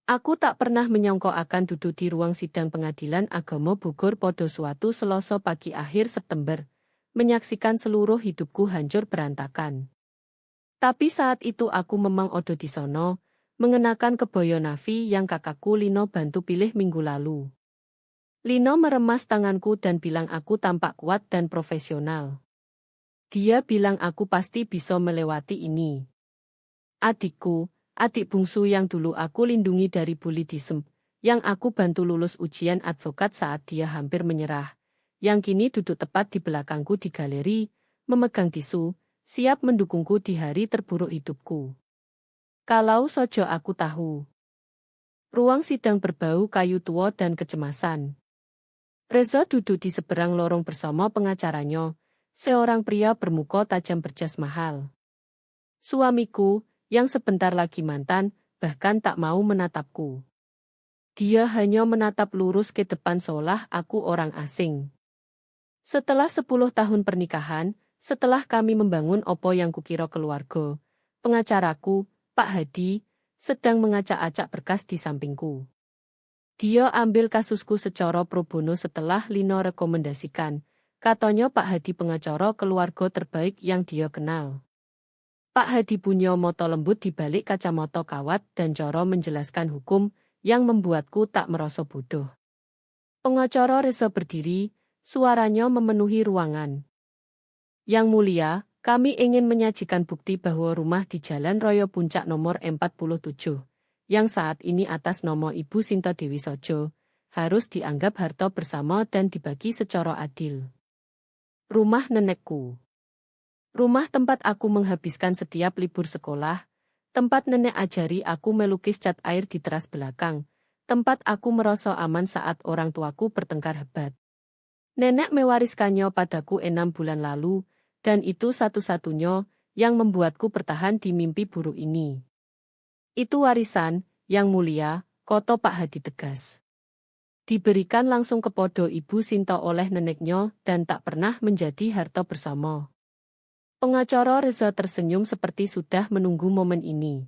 Aku tak pernah menyangka akan duduk di ruang sidang pengadilan agama Bogor pada suatu Selasa pagi akhir September, menyaksikan seluruh hidupku hancur berantakan. Tapi saat itu aku memang odo di sono, mengenakan kebaya navy yang kakakku Lino bantu pilih minggu lalu. Lino meremas tanganku dan bilang aku tampak kuat dan profesional. Dia bilang aku pasti bisa melewati ini. Adikku, adik bungsu yang dulu aku lindungi dari bullyisme, yang aku bantu lulus ujian advokat saat dia hampir menyerah, yang kini duduk tepat di belakangku di galeri, memegang tisu, siap mendukungku di hari terburuk hidupku. Kalau sojo aku tahu. Ruang sidang berbau kayu tua dan kecemasan. Reza duduk di seberang lorong bersama pengacaranya, seorang pria bermuka tajam berjas mahal. Suamiku, yang sebentar lagi mantan, bahkan tak mau menatapku. Dia hanya menatap lurus ke depan seolah aku orang asing. Setelah 10 tahun pernikahan, setelah kami membangun opo yang kukira keluarga, pengacaraku, Pak Hadi, sedang mengacak-acak berkas di sampingku. Dia ambil kasusku secara pro bono setelah Lino rekomendasikan, katanya Pak Hadi pengacara keluarga terbaik yang dia kenal. Pak Hadi punya mata lembut di balik kacamata kawat dan cara menjelaskan hukum yang membuatku tak merasa bodoh. Pengacara Reza berdiri, suaranya memenuhi ruangan. Yang mulia, kami ingin menyajikan bukti bahwa rumah di Jalan Raya Puncak nomor 47, yang saat ini atas nama Ibu Sinta Dewi Sojo, harus dianggap harta bersama dan dibagi secara adil. Rumah nenekku. Rumah tempat aku menghabiskan setiap libur sekolah, tempat nenek ajari aku melukis cat air di teras belakang, tempat aku merasa aman saat orang tuaku bertengkar hebat. Nenek mewariskannya padaku 6 bulan lalu, dan itu satu-satunya yang membuatku bertahan di mimpi buruk ini. Itu warisan, yang mulia, kata Pak Hadi tegas. Diberikan langsung kepada Ibu Sinta oleh neneknya dan tak pernah menjadi harta bersama. Pengacara Reza tersenyum seperti sudah menunggu momen ini.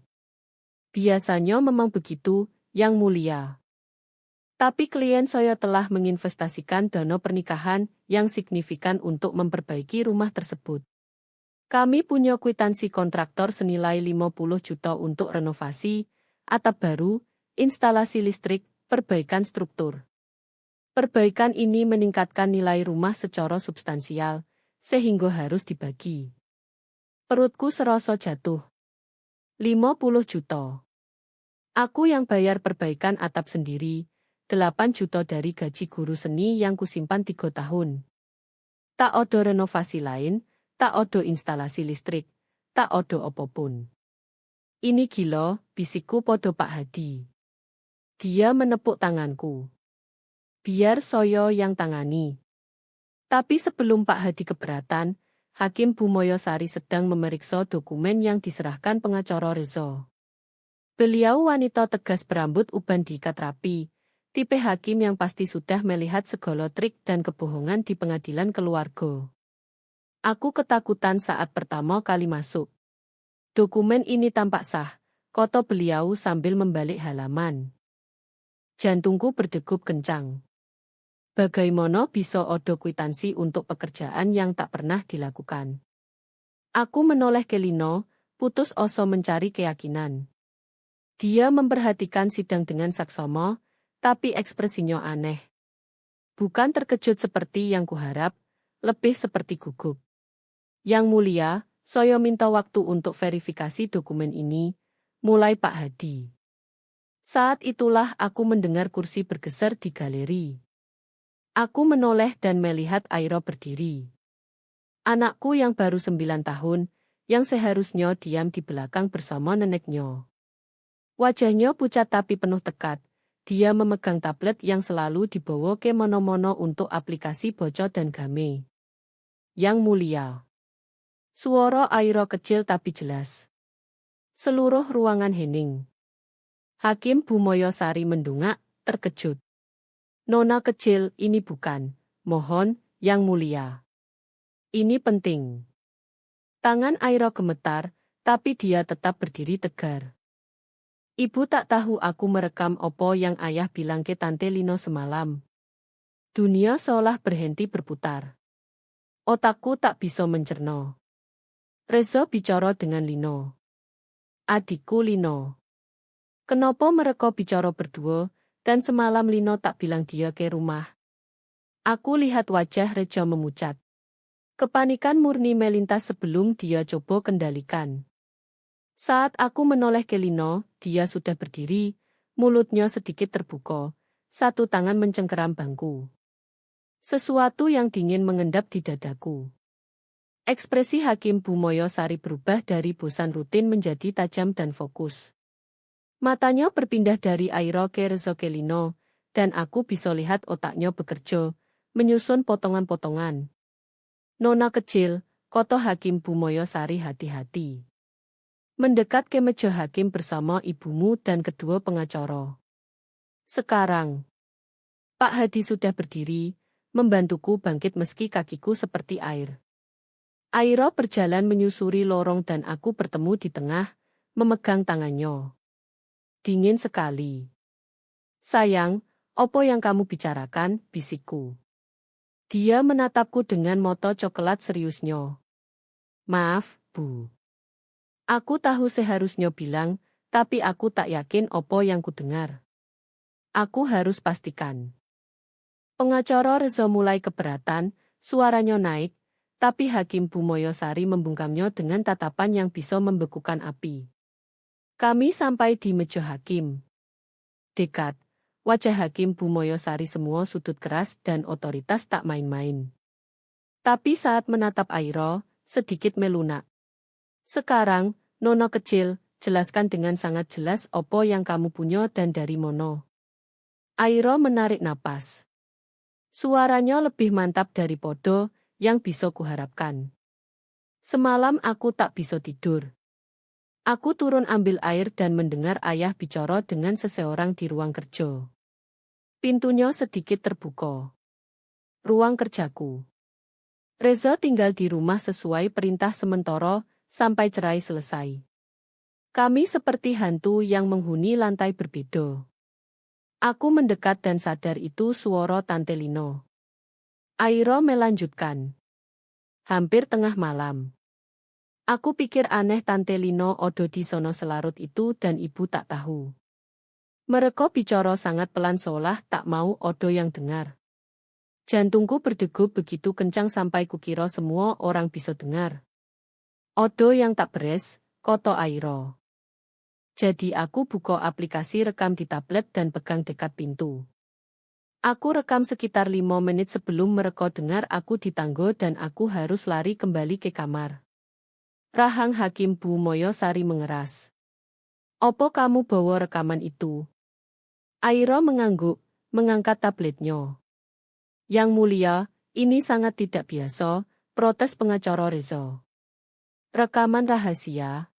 Biasanya memang begitu, yang mulia. Tapi klien saya telah menginvestasikan dana pernikahan yang signifikan untuk memperbaiki rumah tersebut. Kami punya kwitansi kontraktor senilai 50 juta untuk renovasi, atap baru, instalasi listrik, perbaikan struktur. Perbaikan ini meningkatkan nilai rumah secara substansial, sehingga harus dibagi. Perutku serasa jatuh. 50 juta. Aku yang bayar perbaikan atap sendiri, 8 juta dari gaji guru seni yang kusimpan 3 tahun. Tak ada renovasi lain, tak ada instalasi listrik, tak ada apapun. Ini gila, bisikku pada Pak Hadi. Dia menepuk tanganku. Biar saya yang tangani. Tapi sebelum Pak Hadi keberatan, Hakim Bumoyosari sedang memeriksa dokumen yang diserahkan pengacara Reza. Beliau wanita tegas berambut uban diikat rapi, tipe hakim yang pasti sudah melihat segala trik dan kebohongan di pengadilan keluarga. Aku ketakutan saat pertama kali masuk. Dokumen ini tampak sah, kata beliau sambil membalik halaman. Jantungku berdegup kencang. Bagaimana bisa ada kwitansi untuk pekerjaan yang tak pernah dilakukan? Aku menoleh ke Lino, putus asa mencari keyakinan. Dia memperhatikan sidang dengan saksama, tapi ekspresinya aneh. Bukan terkejut seperti yang kuharap, lebih seperti gugup. Yang mulia, saya minta waktu untuk verifikasi dokumen ini, mulai Pak Hadi. Saat itulah aku mendengar kursi bergeser di galeri. Aku menoleh dan melihat Aira berdiri. Anakku yang baru 9 tahun, yang seharusnya diam di belakang bersama neneknya. Wajahnya pucat tapi penuh tekad. Dia memegang tablet yang selalu dibawa ke mono-mono untuk aplikasi Boco dan Game. Yang mulia. Suara Aira kecil tapi jelas. Seluruh ruangan hening. Hakim Bumoyosari mendungak, terkejut. Nona kecil, ini bukan. Mohon, yang mulia. Ini penting. Tangan Aira gemetar, tapi dia tetap berdiri tegar. Ibu tak tahu aku merekam opo yang ayah bilang ke Tante Lino semalam. Dunia seolah berhenti berputar. Otakku tak bisa mencerna. Reza bicara dengan Lino. Adikku Lino. Kenapa mereka bicara berdua, dan semalam Lino tak bilang dia ke rumah? Aku lihat wajah Reza memucat. Kepanikan murni melintas sebelum dia coba kendalikan. Saat aku menoleh ke Lino, dia sudah berdiri, mulutnya sedikit terbuka, satu tangan mencengkeram bangku. Sesuatu yang dingin mengendap di dadaku. Ekspresi Hakim Bumoyo Sari berubah dari bosan rutin menjadi tajam dan fokus. Matanya berpindah dari Airo ke Reza ke Lino, dan aku bisa lihat otaknya bekerja, menyusun potongan-potongan. Nona kecil, kata Hakim Bumoyo Sari hati-hati. Mendekat ke meja hakim bersama ibumu dan kedua pengacara. Sekarang, Pak Hadi sudah berdiri, membantuku bangkit meski kakiku seperti air. Airo berjalan menyusuri lorong dan aku bertemu di tengah, memegang tangannya. Dingin sekali. Sayang, opo yang kamu bicarakan, bisikku. Dia menatapku dengan mata coklat seriusnya. Maaf, Bu. Aku tahu seharusnya bilang, tapi aku tak yakin opo yang kudengar. Aku harus pastikan. Pengacara Reza mulai keberatan, suaranya naik, tapi Hakim Bumoyo Sari membungkamnya dengan tatapan yang bisa membekukan api. Kami sampai di meja hakim. Dekat, wajah Hakim Bumoyo Sari semua sudut keras dan otoritas tak main-main. Tapi saat menatap Airo, sedikit melunak. Sekarang, Nono kecil, jelaskan dengan sangat jelas opo yang kamu punya dan dari mono. Airo menarik napas. Suaranya lebih mantap dari podo yang bisa kuharapkan. Semalam aku tak bisa tidur. Aku turun ambil air dan mendengar ayah bicara dengan seseorang di ruang kerja. Pintunya sedikit terbuka. Ruang kerjaku. Reza tinggal di rumah sesuai perintah sementara sampai cerai selesai. Kami seperti hantu yang menghuni lantai berbeda. Aku mendekat dan sadar itu suara Tante Lino. Airo melanjutkan. Hampir tengah malam. Aku pikir aneh Tante Lino odo di sono selarut itu dan ibu tak tahu. Mereka bicara sangat pelan seolah tak mau odo yang dengar. Jantungku berdegup begitu kencang sampai kukira semua orang bisa dengar. Odo yang tak beres, koto Airo. Jadi aku buka aplikasi rekam di tablet dan pegang dekat pintu. Aku rekam sekitar 5 menit sebelum mereka dengar aku di tangga dan aku harus lari kembali ke kamar. Rahang Hakim Bumoyo Sari mengeras. Opo kamu bawa rekaman itu? Airo mengangguk, mengangkat tabletnya. Yang mulia, ini sangat tidak biasa, protes pengacara Reza. Rekaman rahasia.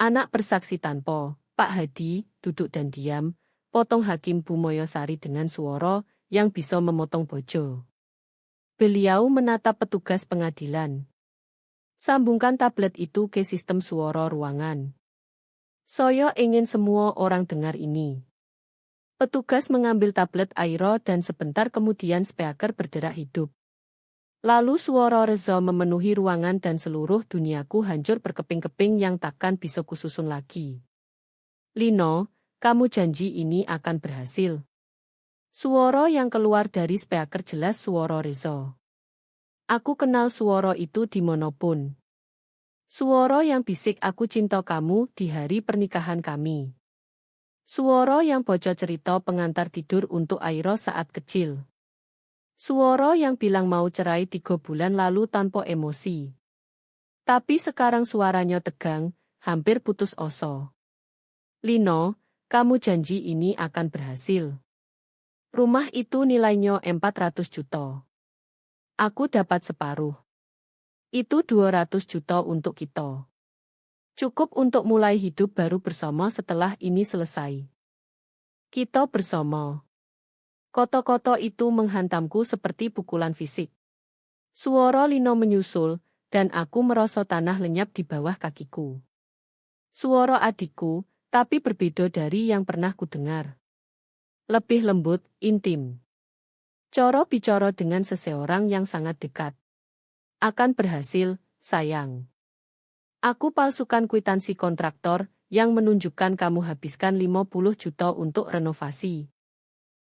Anak bersaksi tanpa, Pak Hadi, duduk dan diam, potong Hakim Bumoyo Sari dengan suara yang bisa memotong bojo. Beliau menatap petugas pengadilan. Sambungkan tablet itu ke sistem suara ruangan. Saya ingin semua orang dengar ini. Petugas mengambil tablet Airo dan sebentar kemudian speaker berderak hidup. Lalu suara Reza memenuhi ruangan dan seluruh duniaku hancur berkeping-keping yang takkan bisa kususun lagi. Lino, kamu janji ini akan berhasil. Suara yang keluar dari speaker jelas suara Reza. Aku kenal suara itu di manapun. Suara yang bisik aku cinta kamu di hari pernikahan kami. Suara yang bocor cerita pengantar tidur untuk Airo saat kecil. Suara yang bilang mau cerai 3 bulan lalu tanpa emosi. Tapi sekarang suaranya tegang, hampir putus asa. Lino, kamu janji ini akan berhasil. Rumah itu nilainya 400 juta. Aku dapat separuh. Itu 200 juta untuk kita. Cukup untuk mulai hidup baru bersama setelah ini selesai. Kita bersama. Koto-koto itu menghantamku seperti pukulan fisik. Suara Lino menyusul, dan aku merasa tanah lenyap di bawah kakiku. Suara adikku, tapi berbeda dari yang pernah kudengar. Lebih lembut, intim. Coro bicara dengan seseorang yang sangat dekat. Akan berhasil, sayang. Aku palsukan kwitansi kontraktor yang menunjukkan kamu habiskan 50 juta untuk renovasi.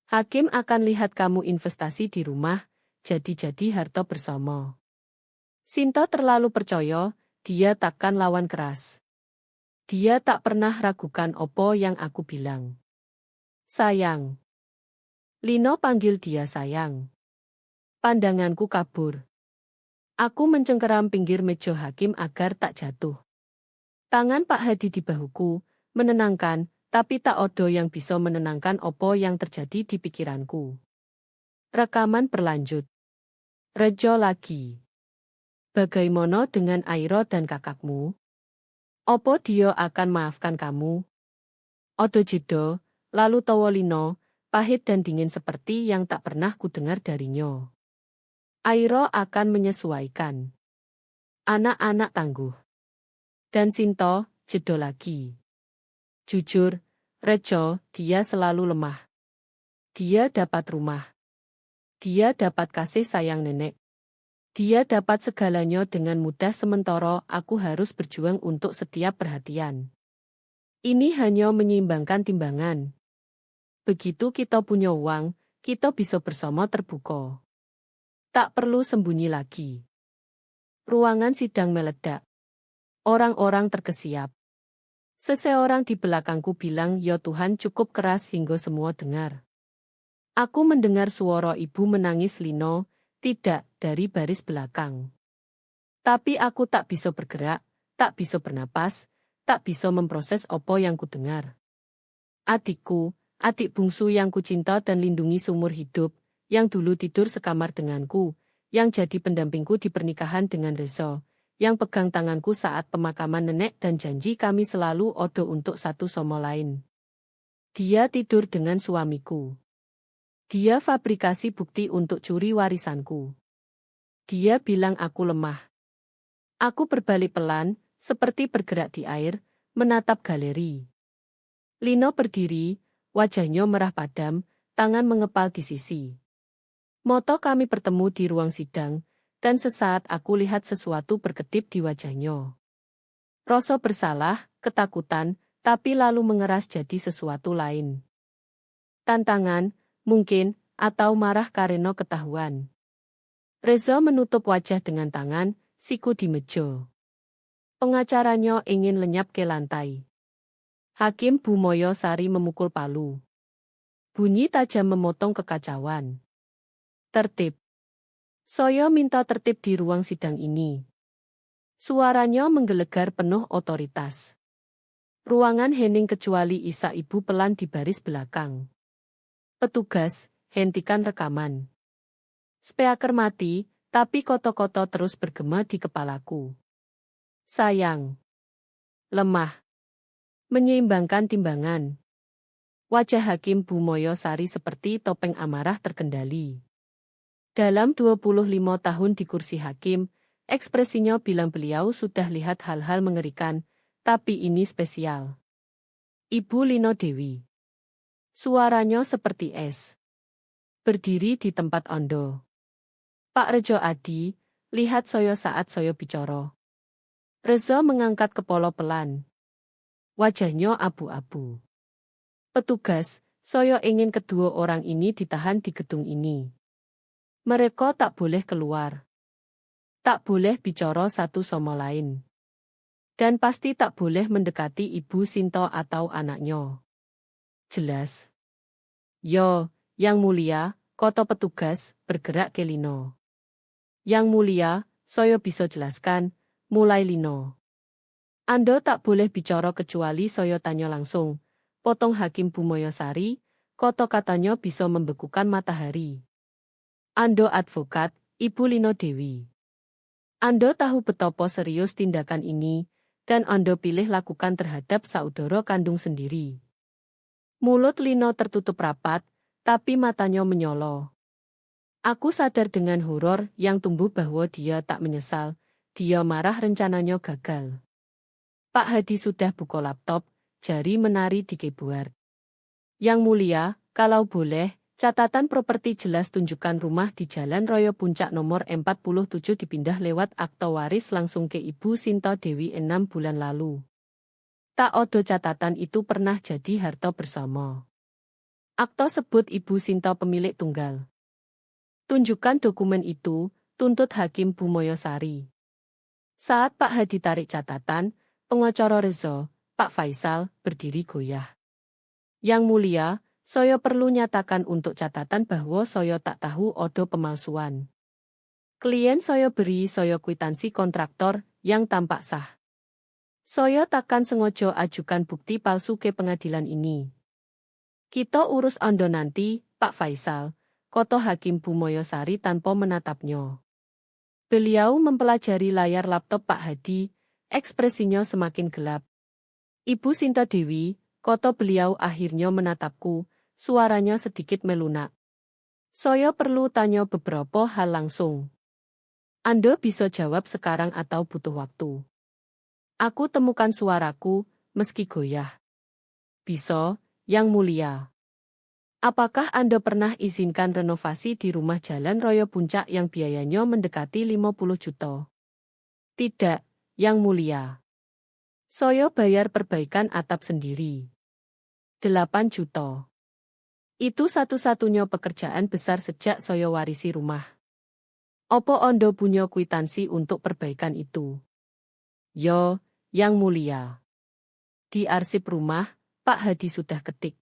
Hakim akan lihat kamu investasi di rumah, jadi harta bersama. Sinta terlalu percaya, dia takkan lawan keras. Dia tak pernah ragukan opo yang aku bilang. Sayang. Lino panggil dia sayang. Pandanganku kabur. Aku mencengkeram pinggir meja hakim agar tak jatuh. Tangan Pak Hadi di bahuku, menenangkan, tapi tak ada yang bisa menenangkan opo yang terjadi di pikiranku. Rekaman berlanjut. Rejo lagi. Bagaimana dengan Airo dan kakakmu? Opo dia akan maafkan kamu? Odo jeda, lalu tawa Lino, pahit dan dingin seperti yang tak pernah kudengar darinya. Airo akan menyesuaikan. Anak-anak tangguh. Dan Sinto, jeda lagi. Jujur, Rejo, dia selalu lemah. Dia dapat rumah. Dia dapat kasih sayang nenek. Dia dapat segalanya dengan mudah sementara aku harus berjuang untuk setiap perhatian. Ini hanya menyeimbangkan timbangan. Begitu kita punya uang, kita bisa bersama terbuka. Tak perlu sembunyi lagi. Ruangan sidang meledak. Orang-orang terkesiap. Seseorang di belakangku bilang, "Ya Tuhan, cukup keras hingga semua dengar." Aku mendengar suara ibu menangis Lino, tidak dari baris belakang. Tapi aku tak bisa bergerak, tak bisa bernapas, tak bisa memproses apa yang kudengar. Adikku, adik bungsu yang kucinta dan lindungi seumur hidup, yang dulu tidur sekamar denganku, yang jadi pendampingku di pernikahan dengan Reza, yang pegang tanganku saat pemakaman nenek dan janji kami selalu odo untuk satu sama lain. Dia tidur dengan suamiku. Dia fabrikasi bukti untuk curi warisanku. Dia bilang aku lemah. Aku berbalik pelan, seperti bergerak di air, menatap galeri. Lino berdiri, wajahnya merah padam, tangan mengepal di sisi. Moto kami bertemu di ruang sidang, dan sesaat aku lihat sesuatu berkedip di wajahnya. Rasa bersalah, ketakutan, tapi lalu mengeras jadi sesuatu lain. Tantangan, mungkin, atau marah karena ketahuan. Reza menutup wajah dengan tangan, siku di meja. Pengacaranya ingin lenyap ke lantai. Hakim Bumoyo Sari memukul palu. Bunyi tajam memotong kekacauan. Tertib. Saya minta tertib di ruang sidang ini. Suaranya menggelegar penuh otoritas. Ruangan hening kecuali Isa ibu pelan di baris belakang. Petugas, hentikan rekaman. Speaker mati, tapi koto-koto terus bergema di kepalaku. Sayang. Lemah. Menyeimbangkan timbangan. Wajah Hakim Bumoyo Sari seperti topeng amarah terkendali. Dalam 25 tahun di kursi hakim, ekspresinya bilang beliau sudah lihat hal-hal mengerikan, tapi ini spesial. Ibu Lino Dewi. Suaranya seperti es. Berdiri di tempat Ondo. Pak Rejo Adi, lihat saya saat saya bicara. Reza mengangkat kepala pelan. Wajahnya abu-abu. Petugas, saya ingin kedua orang ini ditahan di gedung ini. Mereka tak boleh keluar. Tak boleh bicara satu sama lain. Dan pasti tak boleh mendekati Ibu Sinto atau anaknya. Jelas. Yo, Yang Mulia, kota petugas, bergerak ke Lino. Yang Mulia, saya bisa jelaskan, mulai Lino. Anda tak boleh bicara kecuali saya tanya langsung, potong Hakim Bumoyo Sari, kata-katanya bisa membekukan matahari. Anda advokat, Ibu Lino Dewi. Anda tahu betapa serius tindakan ini, dan Anda pilih lakukan terhadap saudara kandung sendiri. Mulut Lino tertutup rapat, tapi matanya menyolo. Aku sadar dengan horor yang tumbuh bahwa dia tak menyesal, dia marah rencananya gagal. Pak Hadi sudah buka laptop, jari menari di keyboard. Yang mulia, kalau boleh, catatan properti jelas tunjukkan rumah di Jalan Raya Puncak nomor 47 dipindah lewat akta waris langsung ke Ibu Sinta Dewi 6 bulan lalu. Tak odo catatan itu pernah jadi harta bersama. Akta sebut Ibu Sinta pemilik tunggal. Tunjukkan dokumen itu, tuntut Hakim Bumoyosari. Saat Pak Hadi tarik catatan, pengacara Reza, Pak Faisal, berdiri goyah. Yang mulia, saya perlu nyatakan untuk catatan bahwa saya tak tahu odo pemalsuan. Klien saya beri saya kwitansi kontraktor yang tampak sah. Saya takkan sengaja ajukan bukti palsu ke pengadilan ini. Kita urus ondo nanti, Pak Faisal, kata Hakim Bumoyosari tanpa menatapnya. Beliau mempelajari layar laptop Pak Hadi, ekspresinya semakin gelap. Ibu Sinta Dewi, kata beliau akhirnya menatapku, suaranya sedikit melunak. Saya perlu tanya beberapa hal langsung. Anda bisa jawab sekarang atau butuh waktu. Aku temukan suaraku, meski goyah. Bisa, Yang Mulia. Apakah Anda pernah izinkan renovasi di rumah Jalan Raya Puncak yang biayanya mendekati 50 juta? Tidak, Yang Mulia. Saya bayar perbaikan atap sendiri. 8 juta. Itu satu-satunya pekerjaan besar sejak saya warisi rumah. Opo Anda punya kwitansi untuk perbaikan itu? Yo, Yang Mulia. Di arsip rumah, Pak Hadi sudah ketik.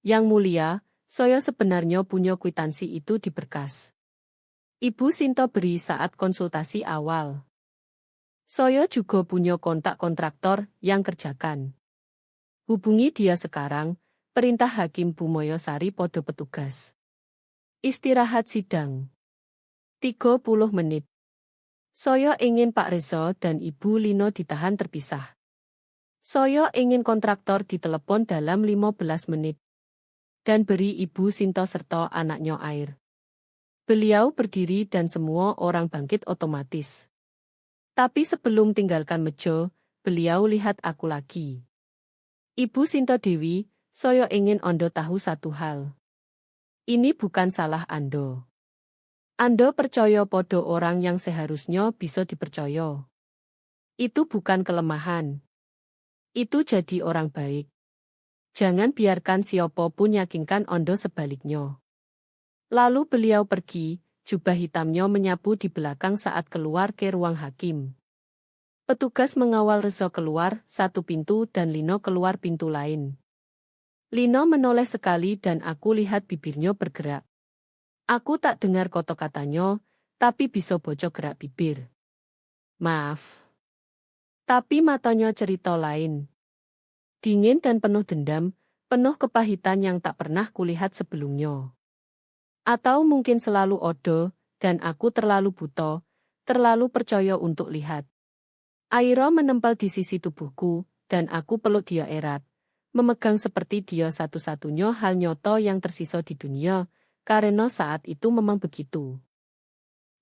Yang Mulia, saya sebenarnya punya kwitansi itu di berkas. Ibu Sinta beri saat konsultasi awal. Saya juga punya kontak kontraktor yang kerjakan. Hubungi dia sekarang, perintah Hakim Bumoyosari podo petugas. Istirahat sidang. 30 menit. Saya ingin Pak Reza dan Ibu Lino ditahan terpisah. Saya ingin kontraktor ditelepon dalam 15 menit. Dan beri Ibu Sinta serta anaknya air. Beliau berdiri dan semua orang bangkit otomatis. Tapi sebelum tinggalkan meja, beliau lihat aku lagi. Ibu Sinta Dewi, saya ingin Anda tahu satu hal. Ini bukan salah Anda. Anda percaya pada orang yang seharusnya bisa dipercaya. Itu bukan kelemahan. Itu jadi orang baik. Jangan biarkan siapapun yakinkan Anda sebaliknya. Lalu beliau pergi, jubah hitamnya menyapu di belakang saat keluar ke ruang hakim. Petugas mengawal Reza keluar satu pintu dan Lino keluar pintu lain. Lino menoleh sekali dan aku lihat bibirnya bergerak. Aku tak dengar kata-katanya, tapi bisa baca gerak bibir. Maaf. Tapi matanya cerita lain. Dingin dan penuh dendam, penuh kepahitan yang tak pernah kulihat sebelumnya. Atau mungkin selalu odo, dan aku terlalu buta, terlalu percaya untuk lihat. Aira menempel di sisi tubuhku, dan aku peluk dia erat. Memegang seperti dia satu-satunya hal nyata yang tersisa di dunia, karena saat itu memang begitu.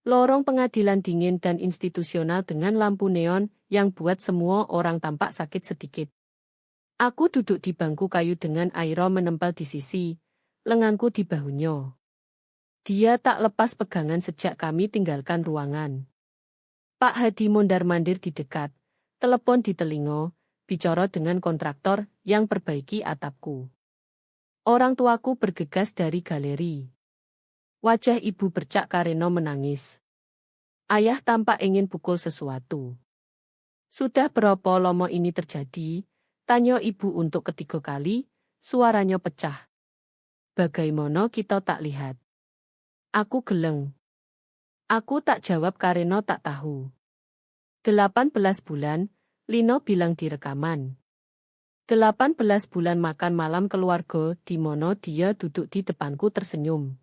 Lorong pengadilan dingin dan institusional dengan lampu neon yang buat semua orang tampak sakit sedikit. Aku duduk di bangku kayu dengan Aira menempel di sisi, lenganku di bahunya. Dia tak lepas pegangan sejak kami tinggalkan ruangan. Pak Hadi mondar-mandir di dekat, telepon di telinga, bicara dengan kontraktor yang perbaiki atapku. Orang tuaku bergegas dari galeri. Wajah ibu bercak karena menangis. Ayah tampak ingin pukul sesuatu. Sudah berapa lama ini terjadi? Tanya ibu untuk ketiga kali, suaranya pecah. Bagaimana kita tak lihat? Aku geleng. Aku tak jawab karena tak tahu. 18 bulan, Lino bilang di rekaman. 18 bulan makan malam keluarga di mana dia duduk di depanku tersenyum.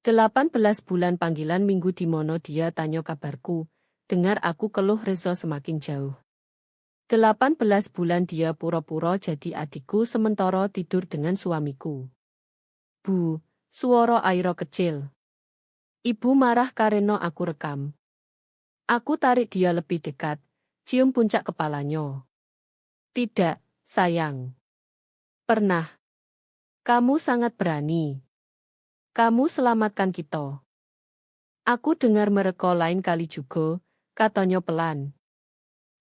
18 bulan panggilan minggu di mana dia tanya kabarku, dengar aku keluh Reza semakin jauh. 18 bulan dia pura-pura jadi adikku sementara tidur dengan suamiku. Bu, suara Aira kecil. Ibu marah karena aku rekam. Aku tarik dia lebih dekat, cium puncak kepalanya. Tidak, sayang. Pernah. Kamu sangat berani. Kamu selamatkan kita. Aku dengar mereka lain kali juga, katanya pelan.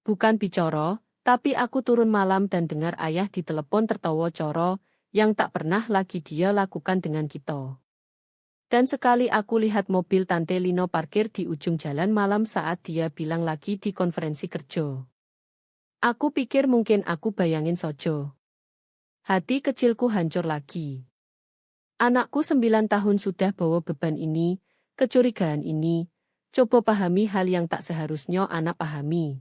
Bukan bicara, tapi aku turun malam dan dengar ayah di telepon tertawa coro, yang tak pernah lagi dia lakukan dengan kita. Dan sekali aku lihat mobil Tante Lino parkir di ujung jalan malam saat dia bilang lagi di konferensi kerja. Aku pikir mungkin aku bayangin sojo. Hati kecilku hancur lagi. Anakku 9 tahun sudah bawa beban ini, kecurigaan ini. Coba pahami hal yang tak seharusnya anak pahami.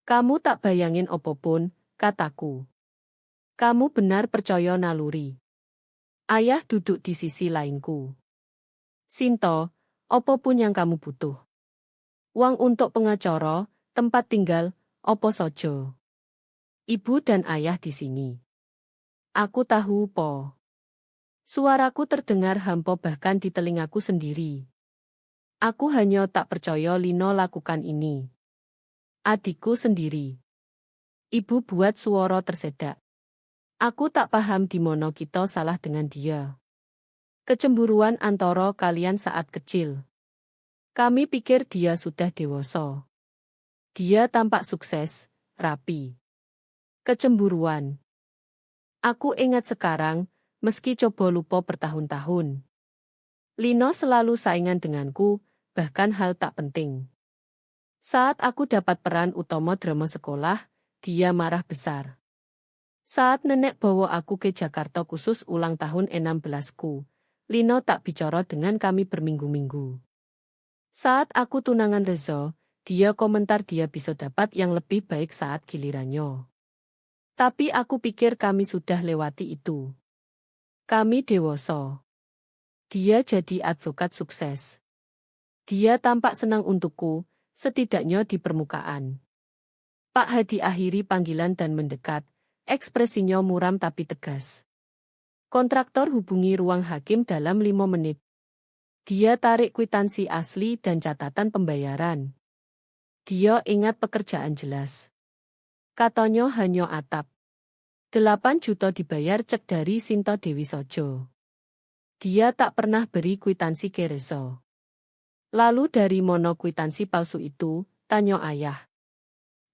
Kamu tak bayangin apapun, kataku. Kamu benar percaya naluri. Ayah duduk di sisi lainku. Sinto, apapun yang kamu butuh. Uang untuk pengacara, tempat tinggal, opo sojo. Ibu dan ayah di sini. Aku tahu po. Suaraku terdengar hampa bahkan di telingaku sendiri. Aku hanya tak percaya Lino lakukan ini. Adikku sendiri. Ibu buat suara tersedak. Aku tak paham di mana kita salah dengan dia. Kecemburuan antara kalian saat kecil. Kami pikir dia sudah dewasa. Dia tampak sukses, rapi. Kecemburuan. Aku ingat sekarang, meski coba lupa bertahun-tahun. Lino selalu saingan denganku, bahkan hal tak penting. Saat aku dapat peran utama drama sekolah, dia marah besar. Saat nenek bawa aku ke Jakarta khusus ulang tahun 16-ku, Lino tak bicara dengan kami berminggu-minggu. Saat aku tunangan Reza, dia komentar dia bisa dapat yang lebih baik saat gilirannya. Tapi aku pikir kami sudah lewati itu. Kami dewasa. Dia jadi advokat sukses. Dia tampak senang untukku, setidaknya di permukaan. Pak Hadi akhiri panggilan dan mendekat, ekspresinya muram tapi tegas. Kontraktor hubungi ruang hakim dalam 5 menit. Dia tarik kwitansi asli dan catatan pembayaran. Dia ingat pekerjaan jelas. Katanya hanya atap. 8 juta dibayar cek dari Sinta Dewi Sojo. Dia tak pernah beri kwitansi ke Reza. Lalu dari mana kwitansi palsu itu, tanya ayah.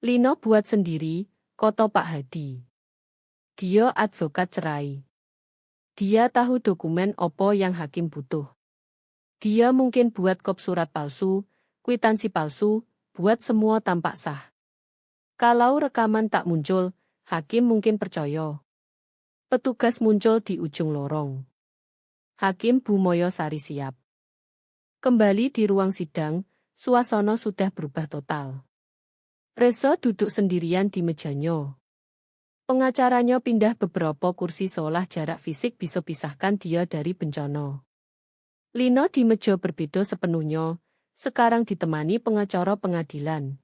Lino buat sendiri, kata Pak Hadi. Dia advokat cerai. Dia tahu dokumen opo yang hakim butuh. Dia mungkin buat kop surat palsu, kwitansi palsu, buat semua tampak sah. Kalau rekaman tak muncul, hakim mungkin percaya. Petugas muncul di ujung lorong. Hakim Bumoyo Sari siap. Kembali di ruang sidang, suasana sudah berubah total. Reza duduk sendirian di mejanya. Pengacaranya pindah beberapa kursi seolah jarak fisik bisa pisahkan dia dari bencana. Lino di meja berbeda sepenuhnya, sekarang ditemani pengacara pengadilan.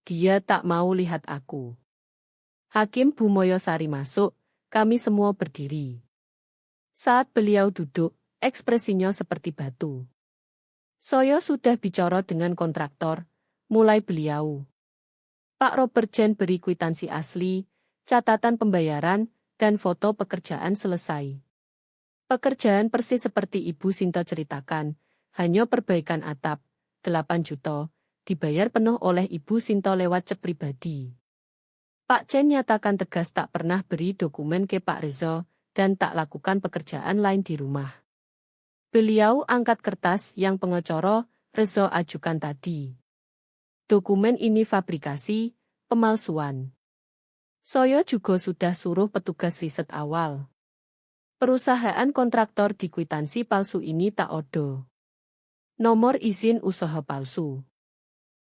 Dia tak mau lihat aku. Hakim Bumoyo Sari masuk, kami semua berdiri. Saat beliau duduk, ekspresinya seperti batu. Saya sudah bicara dengan kontraktor, mulai beliau. Pak Robert Jen beri kwitansi asli, catatan pembayaran, dan foto pekerjaan selesai. Pekerjaan persis seperti Ibu Sinta ceritakan, hanya perbaikan atap, 8 juta, dibayar penuh oleh Ibu Sinta lewat cek pribadi. Pak Chen nyatakan tegas tak pernah beri dokumen ke Pak Reza, dan tak lakukan pekerjaan lain di rumah. Beliau angkat kertas yang pengacara Reza ajukan tadi. Dokumen ini fabrikasi, pemalsuan. Saya juga sudah suruh petugas riset awal. Perusahaan kontraktor di kwitansi palsu ini tak ada. Nomor izin usaha palsu.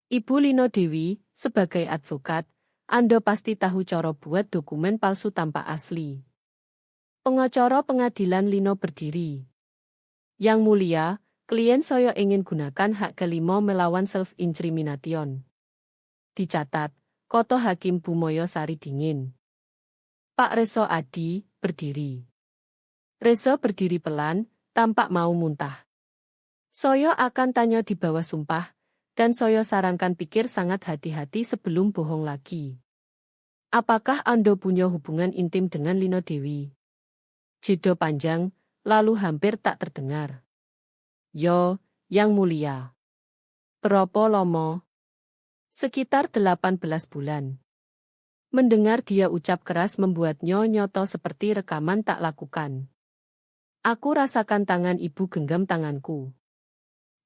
Ibu Lino Dewi, sebagai advokat, Anda pasti tahu cara buat dokumen palsu tanpa asli. Pengacara pengadilan Lino berdiri. Yang mulia, klien saya ingin gunakan hak kelima melawan self-incrimination. Dicatat, Koto Hakim Bumoyo Sari dingin. Pak Reza Adi, berdiri. Reza berdiri pelan, tampak mau muntah. Saya akan tanya di bawah sumpah, dan saya sarankan pikir sangat hati-hati sebelum bohong lagi. Apakah Anda punya hubungan intim dengan Lino Dewi? Jeda panjang, lalu hampir tak terdengar. Yo, Yang Mulia. Berapa lama? Sekitar 18 bulan. Mendengar dia ucap keras membuatnya nyoto seperti rekaman tak lakukan. Aku rasakan tangan ibu genggam tanganku.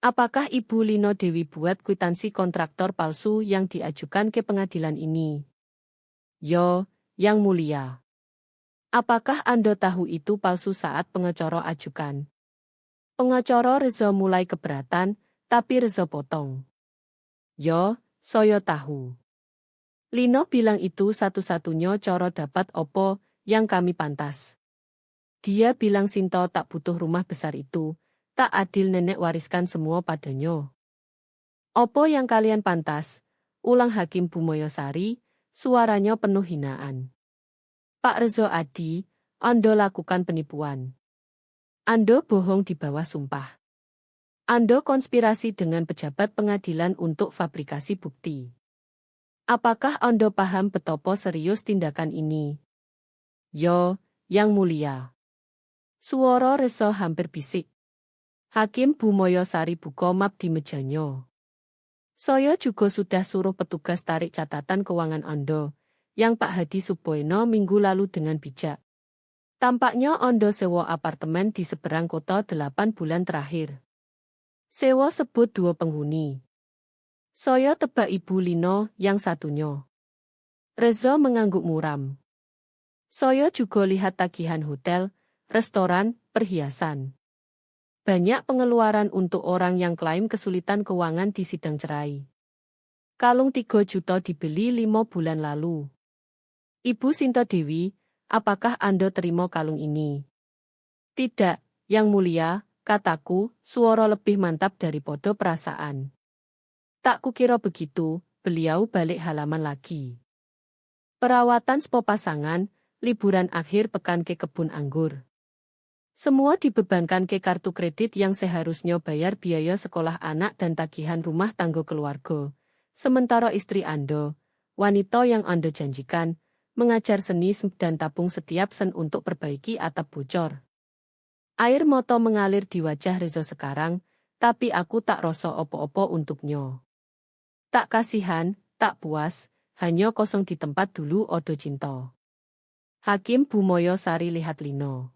Apakah Ibu Lino Dewi buat kwitansi kontraktor palsu yang diajukan ke pengadilan ini? Yo, Yang Mulia. Apakah Anda tahu itu palsu saat pengacara ajukan? Pengacara Reza mulai keberatan, tapi Reza potong. Yo, saya tahu. Lino bilang itu satu-satunya cara dapat opo yang kami pantas. Dia bilang Sinto tak butuh rumah besar itu. Tak adil nenek wariskan semua padanya. Opo yang kalian pantas? Ulang Hakim Bumoyosari, suaranya penuh hinaan. Pak Rezo Adi, Anda lakukan penipuan. Anda bohong di bawah sumpah. Anda konspirasi dengan pejabat pengadilan untuk fabrikasi bukti. Apakah Anda paham betapa serius tindakan ini? Yo, Yang Mulia. Suara Rezo hampir bisik. Hakim Bumoyosari buka map di mejanya. Saya juga sudah suruh petugas tarik catatan keuangan Anda, yang Pak Hadi Supoeno minggu lalu dengan bijak. Tampaknya Anda sewa apartemen di seberang kota 8 bulan terakhir. Sewa sebut 2 penghuni. Saya tebak Ibu Lino yang satunya. Reza mengangguk muram. Saya juga lihat tagihan hotel, restoran, perhiasan. Banyak pengeluaran untuk orang yang klaim kesulitan keuangan di sidang cerai. Kalung 3 juta dibeli 5 bulan lalu. Ibu Sinto Dewi, apakah Anda terima kalung ini? Tidak, Yang Mulia, kataku, suara lebih mantap daripada perasaan. Tak kukira begitu, beliau balik halaman lagi. Perawatan spa pasangan, liburan akhir pekan ke kebun anggur. Semua dibebankan ke kartu kredit yang seharusnya bayar biaya sekolah anak dan tagihan rumah tangga keluarga. Sementara istri Anda, wanita yang Anda janjikan, mengajar seni dan tabung setiap sen untuk perbaiki atap bocor. Air mata mengalir di wajah Reza sekarang, tapi aku tak rasa opo-opo untuknya. Tak kasihan, tak puas, hanya kosong di tempat dulu Odo Cinta. Hakim Bumoyosari lihat Lino.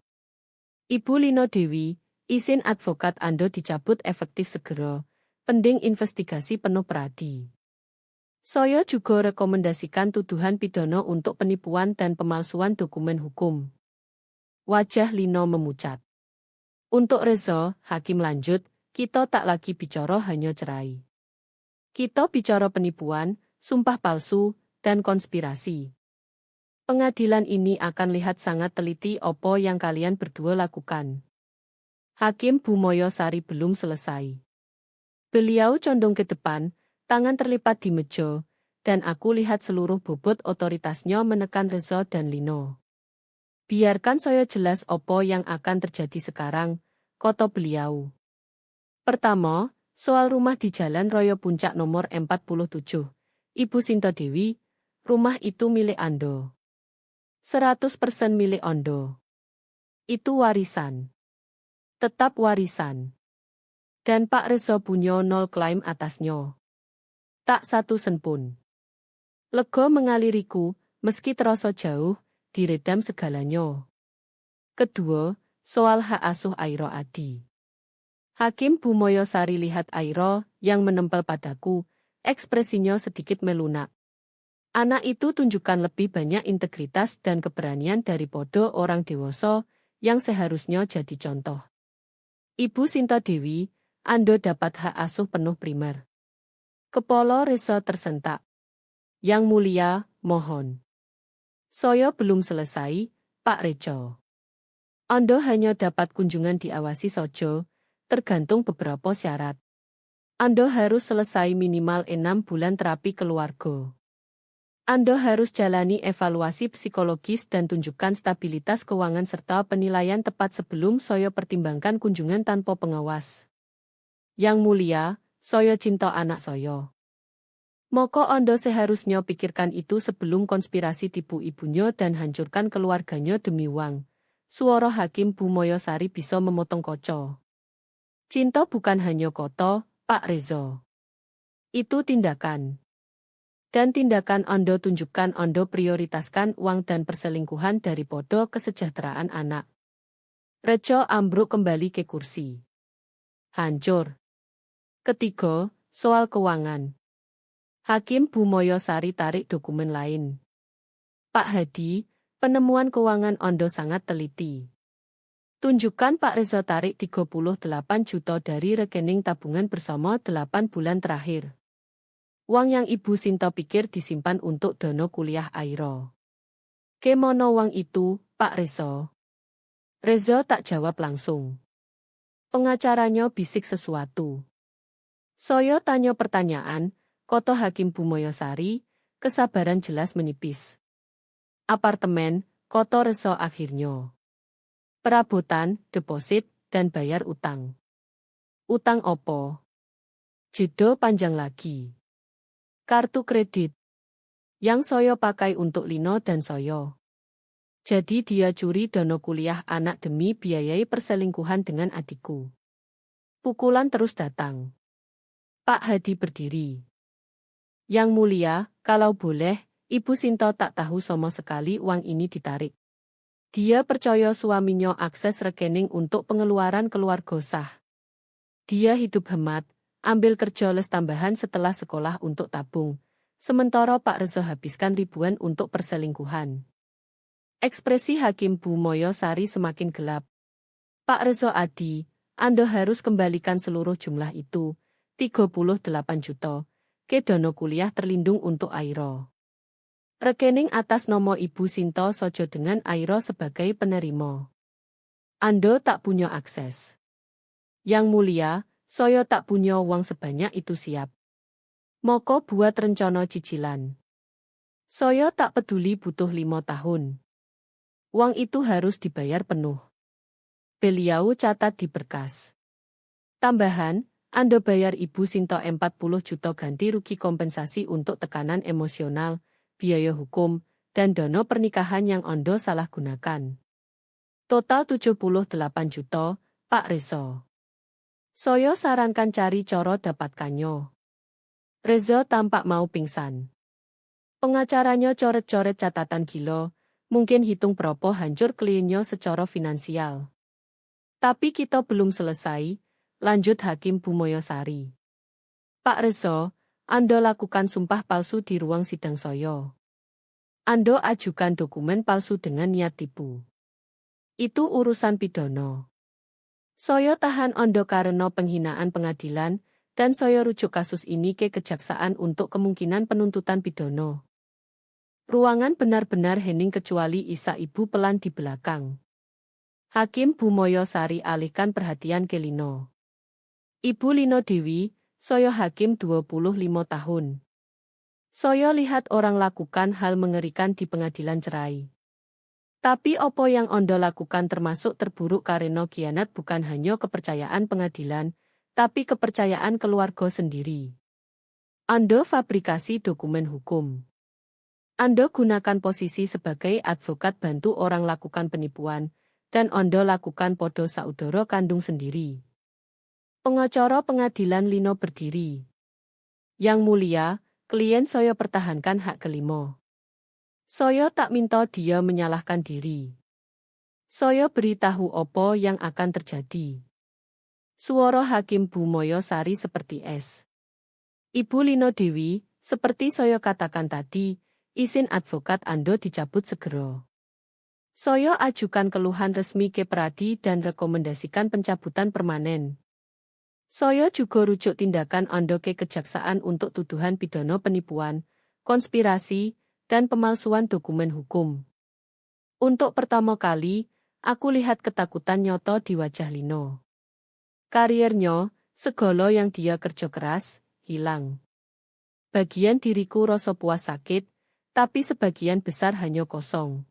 Ibu Lino Dewi, izin advokat Anda dicabut efektif segera, pending investigasi penuh peradi. Saya juga rekomendasikan tuduhan pidana untuk penipuan dan pemalsuan dokumen hukum. Wajah Lino memucat. Untuk Reza, Hakim lanjut, kita tak lagi bicara hanya cerai. Kita bicara penipuan, sumpah palsu, dan konspirasi. Pengadilan ini akan lihat sangat teliti opo yang kalian berdua lakukan. Hakim Bumoyosari belum selesai. Beliau condong ke depan, tangan terlipat di meja, dan aku lihat seluruh bobot otoritasnya menekan Reza dan Lino. Biarkan saya jelas opo yang akan terjadi sekarang, kata beliau. Pertama, soal rumah di Jalan Raya Puncak nomor 47. Ibu Sinto Dewi, rumah itu milik Anda. 100% milik Anda. Itu warisan. Tetap warisan. Dan Pak Reza punya 0 klaim atasnya. Tak satu sen pun. Lega mengaliriku, meski terasa jauh, diredam segalanya. Kedua, soal hak asuh Aira Adi. Hakim Bumoyosari lihat Aira yang menempel padaku, ekspresinya sedikit melunak. Anak itu tunjukkan lebih banyak integritas dan keberanian daripada orang dewasa yang seharusnya jadi contoh. Ibu Sinto Dewi, Anda dapat hak asuh penuh primer. Kepala Reza tersentak. Yang Mulia, mohon. Saya belum selesai, Pak Rejo. Anda hanya dapat kunjungan diawasi saja, tergantung beberapa syarat. Anda harus selesai minimal 6 bulan terapi keluarga. Anda harus jalani evaluasi psikologis dan tunjukkan stabilitas keuangan serta penilaian tepat sebelum saya pertimbangkan kunjungan tanpa pengawas. Yang Mulia, saya cinta anak saya. Moko Ondo seharusnya pikirkan itu sebelum konspirasi tipu ibunya dan hancurkan keluarganya demi uang. Suara Hakim Bumoyosari bisa memotong koco. Cinta bukan hanya koto, Pak Reza. Itu tindakan. Dan tindakan Ondo tunjukkan Ondo prioritaskan uang dan perselingkuhan daripada kesejahteraan anak. Rejo ambruk kembali ke kursi. Hancur. Ketiga, soal keuangan. Hakim Bumoyosari tarik dokumen lain. Pak Hadi, penemuan keuangan Ondo sangat teliti. Tunjukkan Pak Reza tarik 38 juta dari rekening tabungan bersama 8 bulan terakhir. Uang yang Ibu Sinta pikir disimpan untuk dana kuliah Airo. Kemono uang itu, Pak Reza? Reza tak jawab langsung. Pengacaranya bisik sesuatu. Saya tanya pertanyaan, koto Hakim Bumoyosari, kesabaran jelas menipis. Apartemen, koto Reza akhirnya. Perabotan, deposit, dan bayar utang. Utang opo? Jeda panjang lagi. Kartu kredit. Yang saya pakai untuk Lino dan Soyo. Jadi dia curi dana kuliah anak demi biayai perselingkuhan dengan adikku. Pukulan terus datang. Pak Hadi berdiri. Yang mulia, kalau boleh, Ibu Sinta tak tahu sama sekali uang ini ditarik. Dia percaya suaminya akses rekening untuk pengeluaran keluarga sah. Dia hidup hemat, ambil kerja les tambahan setelah sekolah untuk tabung. Sementara Pak Reza habiskan ribuan untuk perselingkuhan. Ekspresi Hakim Bumoyosari semakin gelap. Pak Reza Adi, Anda harus kembalikan seluruh jumlah itu, 38 juta, ke dana kuliah terlindung untuk Airo. Rekening atas nama Ibu Sinta Sojo dengan Airo sebagai penerima. Anda tak punya akses. Yang mulia, saya tak punya uang sebanyak itu siap. Moko buat rencana cicilan. Saya tak peduli butuh 5 tahun. Uang itu harus dibayar penuh. Beliau catat di berkas. Tambahan, Anda bayar Ibu Sinta 40 juta ganti rugi kompensasi untuk tekanan emosional, biaya hukum, dan dana pernikahan yang Anda salah gunakan. Total 78 juta, Pak Reza. Saya sarankan cari cara dapatkannya. Reza tampak mau pingsan. Pengacaranya coret-coret catatan gila, mungkin hitung berapa hancur kliennya secara finansial. Tapi kita belum selesai, lanjut Hakim Bumoyosari. Pak Reza, Anda lakukan sumpah palsu di ruang sidang saya. Anda ajukan dokumen palsu dengan niat tipu. Itu urusan pidana. Saya tahan Anda karena penghinaan pengadilan, dan saya rujuk kasus ini ke kejaksaan untuk kemungkinan penuntutan pidana. Ruangan benar-benar hening kecuali Isa Ibu pelan di belakang. Hakim Bumoyosari alihkan perhatian ke Lino. Ibu Lino Dewi, saya hakim 25 tahun. Saya lihat orang lakukan hal mengerikan di pengadilan cerai. Tapi opo yang Anda lakukan termasuk terburuk karena khianat bukan hanya kepercayaan pengadilan, tapi kepercayaan keluarga sendiri. Anda fabrikasi dokumen hukum. Anda gunakan posisi sebagai advokat bantu orang lakukan penipuan, dan Anda lakukan podo saudara kandung sendiri. Pengacara pengadilan Lino berdiri. Yang mulia, klien saya pertahankan hak kelima. Saya tak minta dia menyalahkan diri. Saya beritahu opo yang akan terjadi. Suara Hakim Bumoyosari seperti es. Ibu Lino Dewi, seperti saya katakan tadi, izin advokat Anda dicabut segera. Saya ajukan keluhan resmi ke Pradi dan rekomendasikan pencabutan permanen. Saya juga rujuk tindakan Anda ke kejaksaan untuk tuduhan pidana penipuan, konspirasi, dan pemalsuan dokumen hukum. Untuk pertama kali, aku lihat ketakutan nyoto di wajah Lino. Kariernya, segala yang dia kerja keras, hilang. Bagian diriku rasa puas sakit, tapi sebagian besar hanya kosong.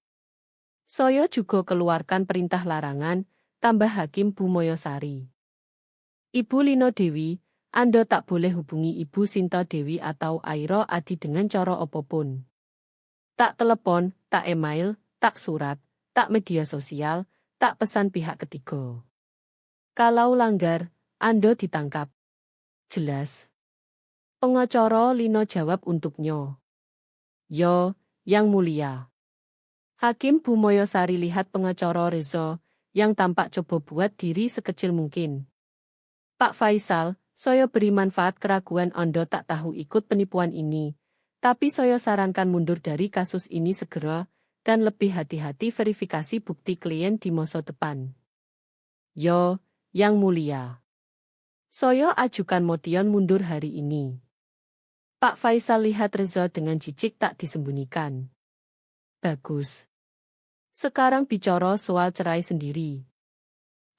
Saya juga keluarkan perintah larangan, tambah Hakim Bumoyosari. Ibu Lino Dewi, Anda tak boleh hubungi Ibu Sinta Dewi atau Aira Adi dengan cara apapun. Tak telepon, tak email, tak surat, tak media sosial, tak pesan pihak ketiga. Kalau langgar, Anda ditangkap. Jelas. Pengacara Lino jawab untuknya. Yo, Yang Mulia. Hakim Bu Moyosari lihat pengacara Reza, yang tampak coba buat diri sekecil mungkin. Pak Faisal, saya beri manfaat keraguan Anda tak tahu ikut penipuan ini, tapi saya sarankan mundur dari kasus ini segera, dan lebih hati-hati verifikasi bukti klien di masa depan. Yo, Yang Mulia. Saya ajukan motion mundur hari ini. Pak Faisal lihat Reza dengan jijik tak disembunyikan. Bagus. Sekarang bicara soal cerai sendiri.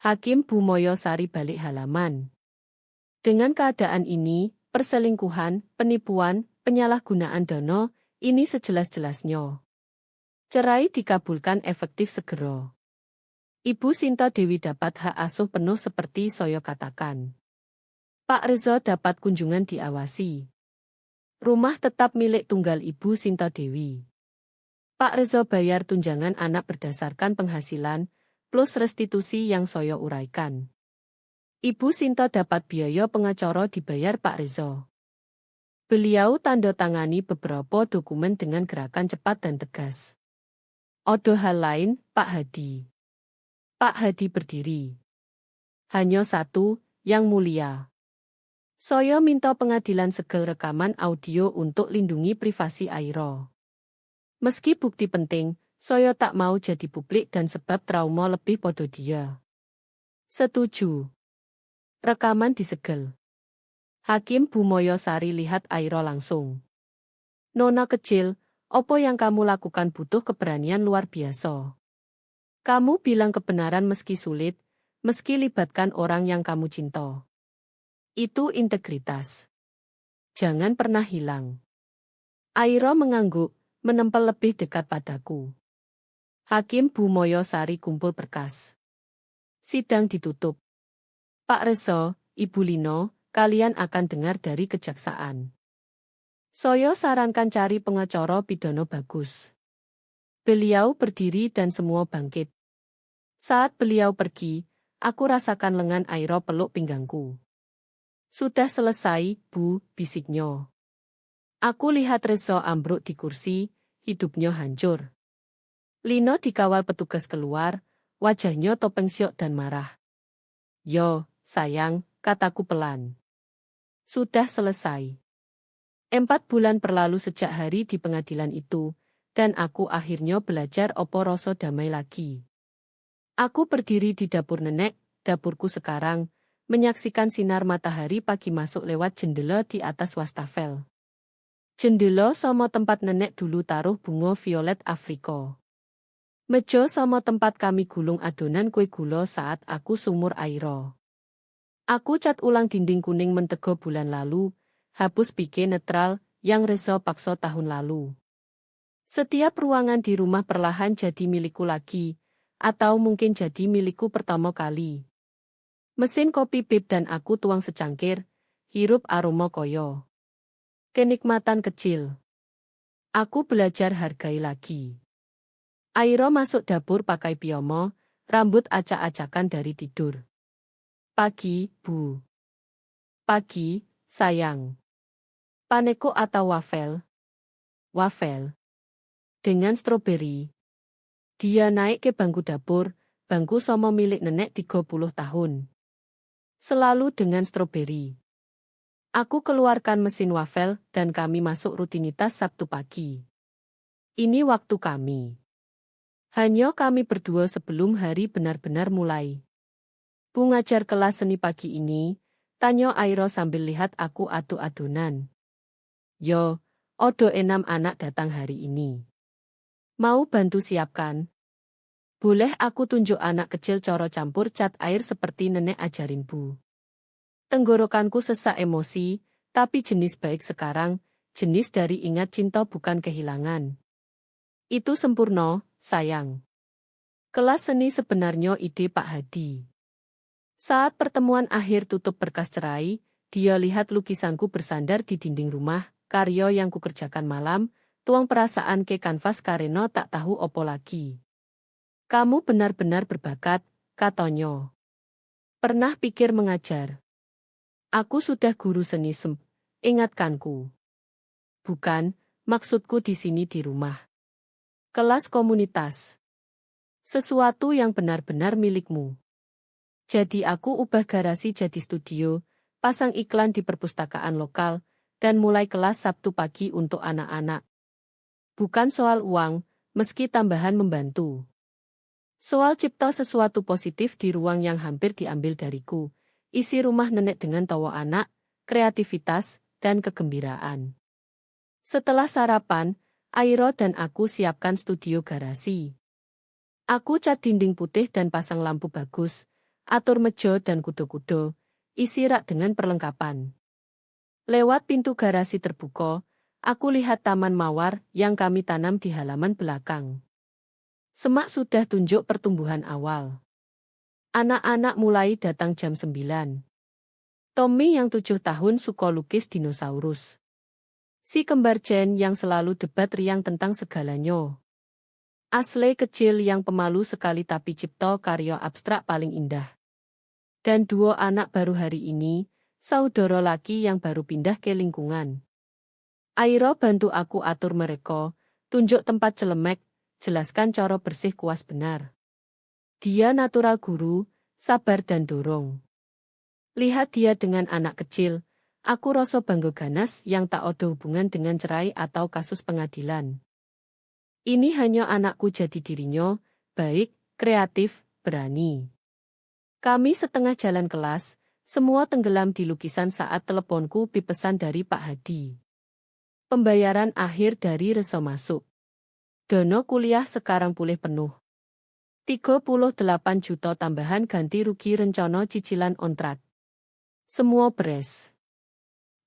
Hakim Bu Moyosari balik halaman. Dengan keadaan ini, perselingkuhan, penipuan, penyalahgunaan dana, ini sejelas-jelasnya. Cerai dikabulkan efektif segera. Ibu Sinta Dewi dapat hak asuh penuh seperti saya katakan. Pak Reza dapat kunjungan diawasi. Rumah tetap milik tunggal Ibu Sinta Dewi. Pak Reza bayar tunjangan anak berdasarkan penghasilan, plus restitusi yang saya uraikan. Ibu Sinta dapat biaya pengacara dibayar Pak Reza. Beliau tanda tangani beberapa dokumen dengan gerakan cepat dan tegas. Ada hal lain, Pak Hadi. Pak Hadi berdiri. Hanya satu, Yang Mulia. Saya minta pengadilan segel rekaman audio untuk lindungi privasi Aira. Meski bukti penting, saya tak mau jadi publik dan sebab trauma lebih pada dia. Setuju. Rekaman disegel. Hakim Bu Moyosari lihat Aira langsung. Nona kecil, apa yang kamu lakukan butuh keberanian luar biasa. Kamu bilang kebenaran meski sulit, meski libatkan orang yang kamu cinta. Itu integritas. Jangan pernah hilang. Aira mengangguk, menempel lebih dekat padaku. Hakim Bu Moyosari kumpul berkas. Sidang ditutup. Pak Reza, Ibu Lino, kalian akan dengar dari kejaksaan. Saya sarankan cari pengacara pidana bagus. Beliau berdiri dan semua bangkit. Saat beliau pergi, aku rasakan lengan Aira peluk pinggangku. Sudah selesai, Bu, bisiknya. Aku lihat Reza ambruk di kursi, hidupnya hancur. Lino dikawal petugas keluar, wajahnya topeng syok dan marah. Yo, sayang, kataku pelan. Sudah selesai. 4 bulan berlalu sejak hari di pengadilan itu, dan aku akhirnya belajar opo rasa damai lagi. Aku berdiri di dapur nenek, dapurku sekarang, menyaksikan sinar matahari pagi masuk lewat jendela di atas wastafel. Jendela sama tempat nenek dulu taruh bunga violet Afrika. Meja sama tempat kami gulung adonan kue gula saat aku sumur Aira. Aku cat ulang dinding kuning mentego bulan lalu, hapus pike netral yang Reza paksa tahun lalu. Setiap ruangan di rumah perlahan jadi milikku lagi, atau mungkin jadi milikku pertama kali. Mesin kopi pip dan aku tuang secangkir, hirup aroma koyo. Kenikmatan kecil. Aku belajar hargai lagi. Aira masuk dapur pakai piyama, rambut acak-acakan dari tidur. Pagi, Bu. Pagi, sayang. Paneko atau wafel? Wafel. Dengan stroberi. Dia naik ke bangku dapur, bangku sama milik nenek 30 tahun. Selalu dengan stroberi. Aku keluarkan mesin wafel dan kami masuk rutinitas Sabtu pagi. Ini waktu kami. Hanya kami berdua sebelum hari benar-benar mulai. Bu ngajar kelas seni pagi ini, tanya Aira sambil lihat aku adu-adonan. Yo, odo 6 anak datang hari ini. Mau bantu siapkan? Boleh aku tunjuk anak kecil coro campur cat air seperti nenek ajarin Bu. Tenggorokanku sesak emosi, tapi jenis baik sekarang, jenis dari ingat cinta bukan kehilangan. Itu sempurna, sayang. Kelas seni sebenarnya ide Pak Hadi. Saat pertemuan akhir tutup berkas cerai, dia lihat lukisanku bersandar di dinding rumah, karya yang kukerjakan malam, tuang perasaan ke kanvas karena tak tahu opo lagi. Kamu benar-benar berbakat, katanya. Pernah pikir mengajar? Aku sudah guru seni ingatkanku. Bukan, maksudku di sini di rumah. Kelas komunitas. Sesuatu yang benar-benar milikmu. Jadi aku ubah garasi jadi studio, pasang iklan di perpustakaan lokal, dan mulai kelas Sabtu pagi untuk anak-anak. Bukan soal uang, meski tambahan membantu. Soal cipta sesuatu positif di ruang yang hampir diambil dariku, isi rumah nenek dengan tawa anak, kreativitas, dan kegembiraan. Setelah sarapan, Airo dan aku siapkan studio garasi. Aku cat dinding putih dan pasang lampu bagus, atur meja dan kudo-kudo, isi rak dengan perlengkapan. Lewat pintu garasi terbuka, aku lihat taman mawar yang kami tanam di halaman belakang. Semak sudah tunjuk pertumbuhan awal. Anak-anak mulai datang jam 9. Tommy yang 7 tahun suka lukis dinosaurus. Si kembar Jen yang selalu debat riang tentang segalanya. Ashley kecil yang pemalu sekali tapi cipta karya abstrak paling indah. Dan dua anak baru hari ini, saudara laki yang baru pindah ke lingkungan. Airo bantu aku atur mereka, tunjuk tempat celemek, jelaskan cara bersih kuas benar. Dia natural guru, sabar dan dorong. Lihat dia dengan anak kecil, aku rasa bangga ganas yang tak ada hubungan dengan cerai atau kasus pengadilan. Ini hanya anakku jadi dirinya, baik, kreatif, berani. Kami setengah jalan kelas, semua tenggelam di lukisan saat teleponku dipesan dari Pak Hadi. Pembayaran akhir dari reso masuk. Dono kuliah sekarang pulih penuh. 38 juta tambahan ganti rugi rencana cicilan ontrak. Semua beres.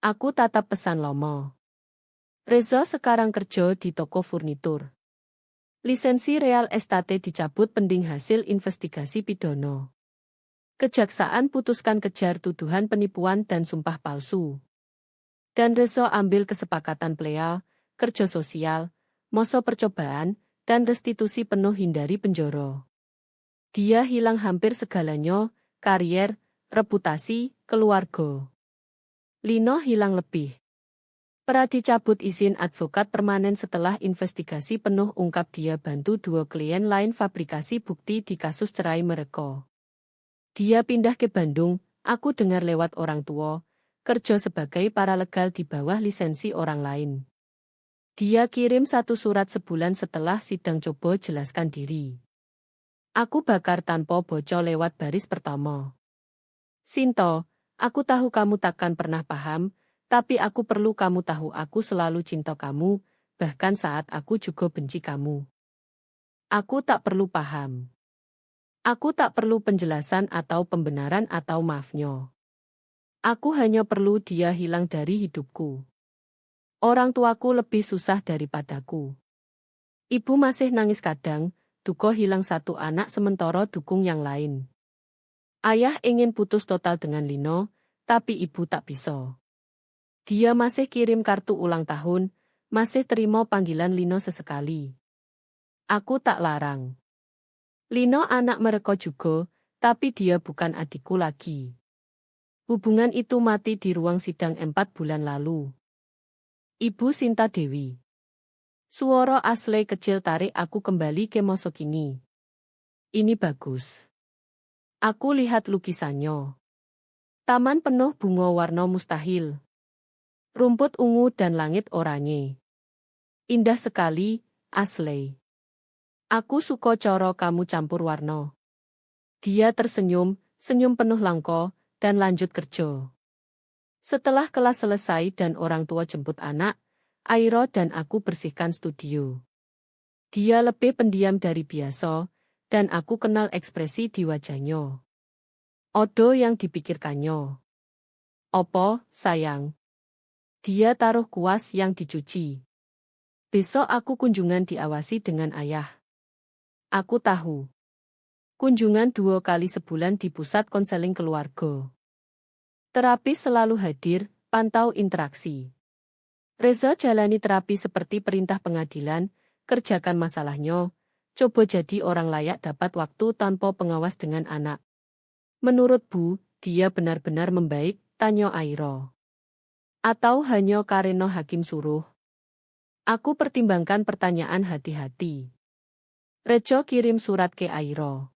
Aku tatap pesan lomo. Reza sekarang kerja di toko furnitur. Lisensi real estate dicabut pending hasil investigasi pidana. Kejaksaan putuskan kejar tuduhan penipuan dan sumpah palsu. Dan Reza ambil kesepakatan plea, kerja sosial, masa percobaan, dan restitusi penuh hindari penjara. Dia hilang hampir segalanya, karier, reputasi, keluarga. Lino hilang lebih. Peradi cabut izin advokat permanen setelah investigasi penuh ungkap dia bantu dua klien lain fabrikasi bukti di kasus cerai mereka. Dia pindah ke Bandung, aku dengar lewat orang tua, kerja sebagai paralegal di bawah lisensi orang lain. Dia kirim satu surat sebulan setelah sidang coba jelaskan diri. Aku bakar tanpa bocor lewat baris pertama. Sinto, aku tahu kamu takkan pernah paham, tapi aku perlu kamu tahu aku selalu cinta kamu, bahkan saat aku juga benci kamu. Aku tak perlu paham. Aku tak perlu penjelasan atau pembenaran atau maafnya. Aku hanya perlu dia hilang dari hidupku. Orang tuaku lebih susah daripadaku. Ibu masih nangis kadang, duka hilang satu anak sementara dukung yang lain. Ayah ingin putus total dengan Lino, tapi ibu tak bisa. Dia masih kirim kartu ulang tahun, masih terima panggilan Lino sesekali. Aku tak larang. Lino anak mereka juga, tapi dia bukan adikku lagi. Hubungan itu mati di ruang sidang 4 bulan lalu. Ibu Sinta Dewi. Suara Ashley kecil tarik aku kembali ke masa kini. Ini bagus. Aku lihat lukisannya. Taman penuh bunga warna mustahil. Rumput ungu dan langit oranye. Indah sekali, Ashley. Aku suka cara kamu campur warna. Dia tersenyum, senyum penuh langka, dan lanjut kerja. Setelah kelas selesai dan orang tua jemput anak, Airo dan aku bersihkan studio. Dia lebih pendiam dari biasa, dan aku kenal ekspresi di wajahnya. Odo yang dipikirkannya. Opo, sayang? Dia taruh kuas yang dicuci. Besok aku kunjungan diawasi dengan ayah. Aku tahu. Kunjungan 2 kali sebulan di pusat konseling keluarga. Terapis selalu hadir, pantau interaksi. Reza jalani terapi seperti perintah pengadilan, kerjakan masalahnya, coba jadi orang layak dapat waktu tanpa pengawas dengan anak. Menurut Bu, dia benar-benar membaik, tanya Airo. Atau hanya karena hakim suruh? Aku pertimbangkan pertanyaan hati-hati. Rejo kirim surat ke Airo.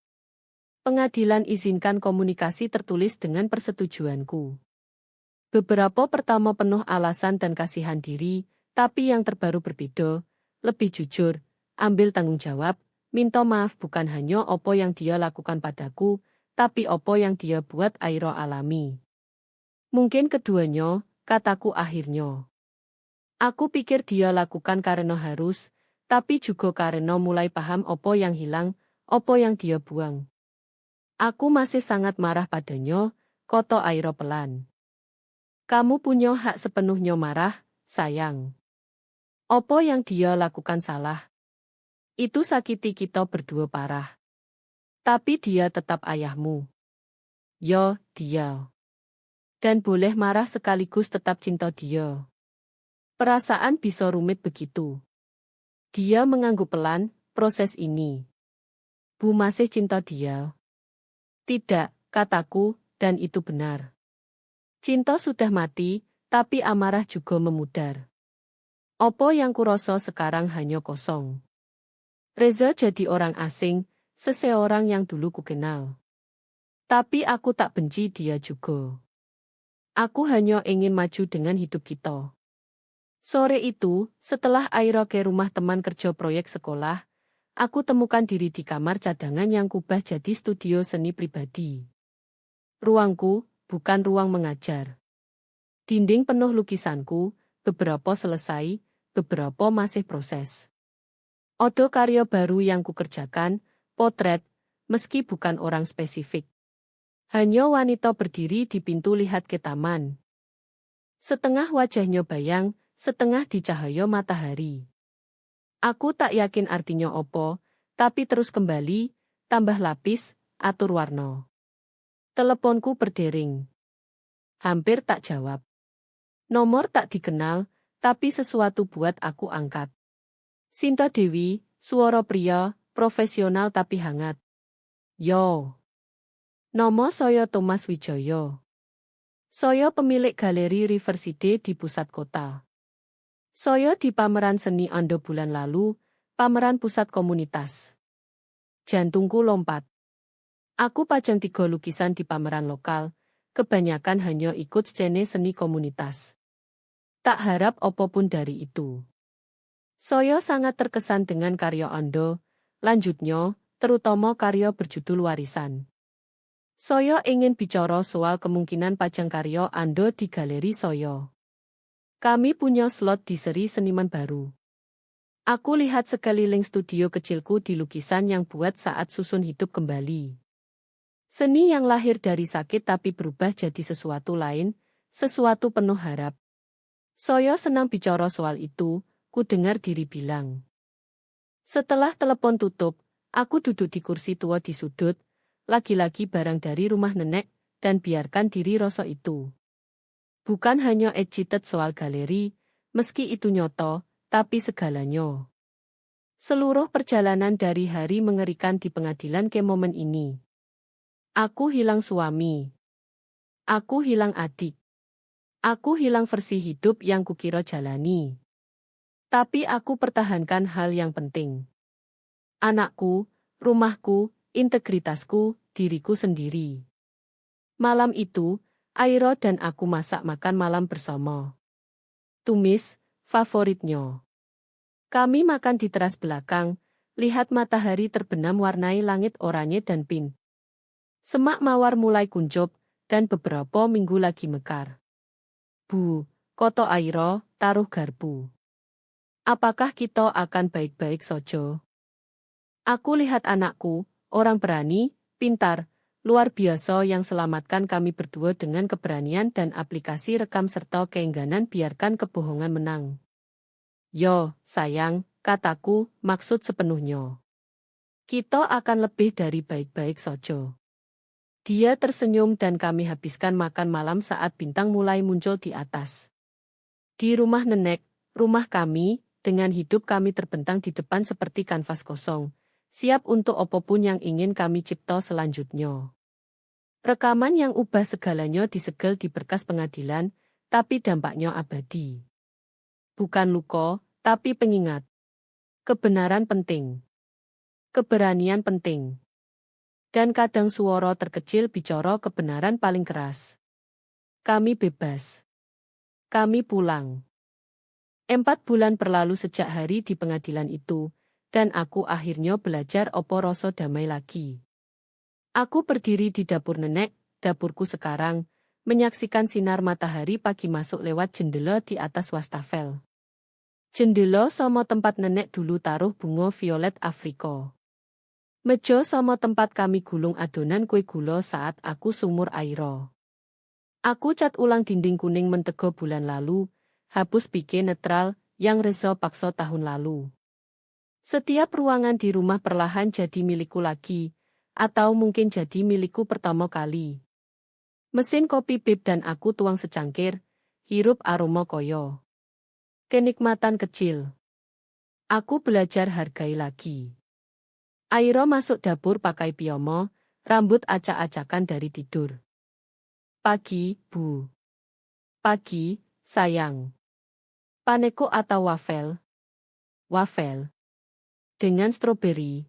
Pengadilan izinkan komunikasi tertulis dengan persetujuanku. Beberapa pertama penuh alasan dan kasihan diri, tapi yang terbaru berbeda, lebih jujur, ambil tanggung jawab, minta maaf bukan hanya apa yang dia lakukan padaku, tapi apa yang dia buat Airo alami. Mungkin keduanya, kataku akhirnya. Aku pikir dia lakukan karena harus, tapi juga karena mulai paham apa yang hilang, apa yang dia buang. Aku masih sangat marah padanya, kata Airo pelan. Kamu punya hak sepenuhnya marah, sayang. Apa yang dia lakukan salah? Itu sakiti kita berdua parah. Tapi dia tetap ayahmu. Yo, dia. Dan boleh marah sekaligus tetap cinta dia. Perasaan bisa rumit begitu. Dia mengangguk pelan, proses ini. Bu masih cinta dia. Tidak, kataku, dan itu benar. Cinta sudah mati, tapi amarah juga memudar. Apa yang kurasa sekarang hanya kosong. Reza jadi orang asing, seseorang yang dulu kukenal. Tapi aku tak benci dia juga. Aku hanya ingin maju dengan hidup kita. Sore itu, setelah Airo ke rumah teman kerja proyek sekolah, aku temukan diri di kamar cadangan yang kubah jadi studio seni pribadi. Ruangku, bukan ruang mengajar. Dinding penuh lukisanku, beberapa selesai, beberapa masih proses. Ada karya baru yang kukerjakan, potret, meski bukan orang spesifik. Hanya wanita berdiri di pintu lihat ke taman. Setengah wajahnya bayang, setengah di cahaya matahari. Aku tak yakin artinya apa, tapi terus kembali, tambah lapis, atur warna. Teleponku berdering. Hampir tak jawab. Nomor tak dikenal, tapi sesuatu buat aku angkat. Sinta Dewi, suara pria, profesional tapi hangat. Yo. Nomo saya Thomas Wijoyo. Saya pemilik galeri Riverside di pusat kota. Saya di pameran seni Ando bulan lalu, pameran pusat komunitas. Jantungku lompat. Aku pajang 3 lukisan di pameran lokal, kebanyakan hanya ikut scene seni komunitas. Tak harap apapun dari itu. Saya sangat terkesan dengan karya Ando, lanjutnya, terutama karya berjudul Warisan. Saya ingin bicara soal kemungkinan pajang karya Ando di galeri saya. Kami punya slot di seri seniman baru. Aku lihat sekeliling studio kecilku di lukisan yang buat saat susun hidup kembali. Seni yang lahir dari sakit tapi berubah jadi sesuatu lain, sesuatu penuh harap. Saya senang bicara soal itu, ku dengar diri bilang. Setelah telepon tutup, aku duduk di kursi tua di sudut, lagi-lagi barang dari rumah nenek, dan biarkan diri rasa itu. Bukan hanya excited soal galeri, meski itu nyoto, tapi segalanya. Seluruh perjalanan dari hari mengerikan di pengadilan ke momen ini. Aku hilang suami. Aku hilang adik. Aku hilang versi hidup yang kukira jalani. Tapi aku pertahankan hal yang penting. Anakku, rumahku, integritasku, diriku sendiri. Malam itu, Airo dan aku masak makan malam bersama. Tumis, favoritnya. Kami makan di teras belakang, lihat matahari terbenam warnai langit oranye dan pink. Semak mawar mulai kuncup, dan beberapa minggu lagi mekar. Bu, koto Airo, taruh garpu. Apakah kita akan baik-baik saja? Aku lihat anakku, orang berani, pintar, luar biasa yang selamatkan kami berdua dengan keberanian dan aplikasi rekam serta keengganan biarkan kebohongan menang. Yo, sayang, kataku, maksud sepenuhnya. Kita akan lebih dari baik-baik saja. Dia tersenyum dan kami habiskan makan malam saat bintang mulai muncul di atas. Di rumah nenek, rumah kami, dengan hidup kami terbentang di depan seperti kanvas kosong, siap untuk apapun yang ingin kami cipta selanjutnya. Rekaman yang ubah segalanya disegel di berkas pengadilan, tapi dampaknya abadi. Bukan luka, tapi pengingat. Kebenaran penting. Keberanian penting. Dan kadang suara terkecil bicara kebenaran paling keras. Kami bebas. Kami pulang. 4 bulan berlalu sejak hari di pengadilan itu, dan aku akhirnya belajar opo rasa damai lagi. Aku berdiri di dapur nenek, dapurku sekarang, menyaksikan sinar matahari pagi masuk lewat jendela di atas wastafel. Jendela sama tempat nenek dulu taruh bunga violet Afrika. Meja sama tempat kami gulung adonan kue gula saat aku sumur airo. Aku cat ulang dinding kuning mentego bulan lalu, hapus pike netral yang Reza paksa tahun lalu. Setiap ruangan di rumah perlahan jadi milikku lagi, atau mungkin jadi milikku pertama kali. Mesin kopi pip dan aku tuang secangkir, hirup aroma koyo. Kenikmatan kecil. Aku belajar hargai lagi. Airo masuk dapur pakai piyama, rambut acak-acakan dari tidur. Pagi, Bu. Pagi, sayang. Paneko atau wafel? Wafel. Dengan stroberi.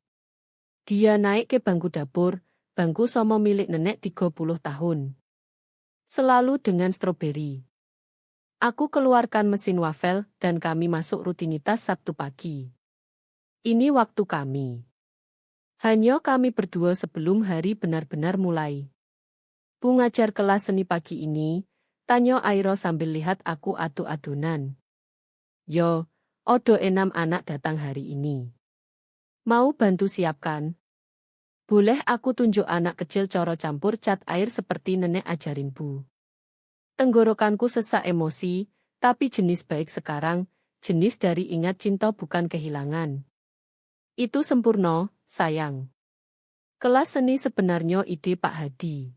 Dia naik ke bangku dapur, bangku sama milik nenek 30 tahun. Selalu dengan stroberi. Aku keluarkan mesin wafel dan kami masuk rutinitas Sabtu pagi. Ini waktu kami. Hanya kami berdua sebelum hari benar-benar mulai. Bu ngajar kelas seni pagi ini, tanya Airo sambil lihat aku adu adonan. Yo, odo 6 anak datang hari ini. Mau bantu siapkan? Boleh aku tunjuk anak kecil coro campur cat air seperti nenek ajarin Bu. Tenggorokanku sesak emosi, tapi jenis baik sekarang, jenis dari ingat cinta bukan kehilangan. Itu sempurna, sayang. Kelas seni sebenarnya ide Pak Hadi.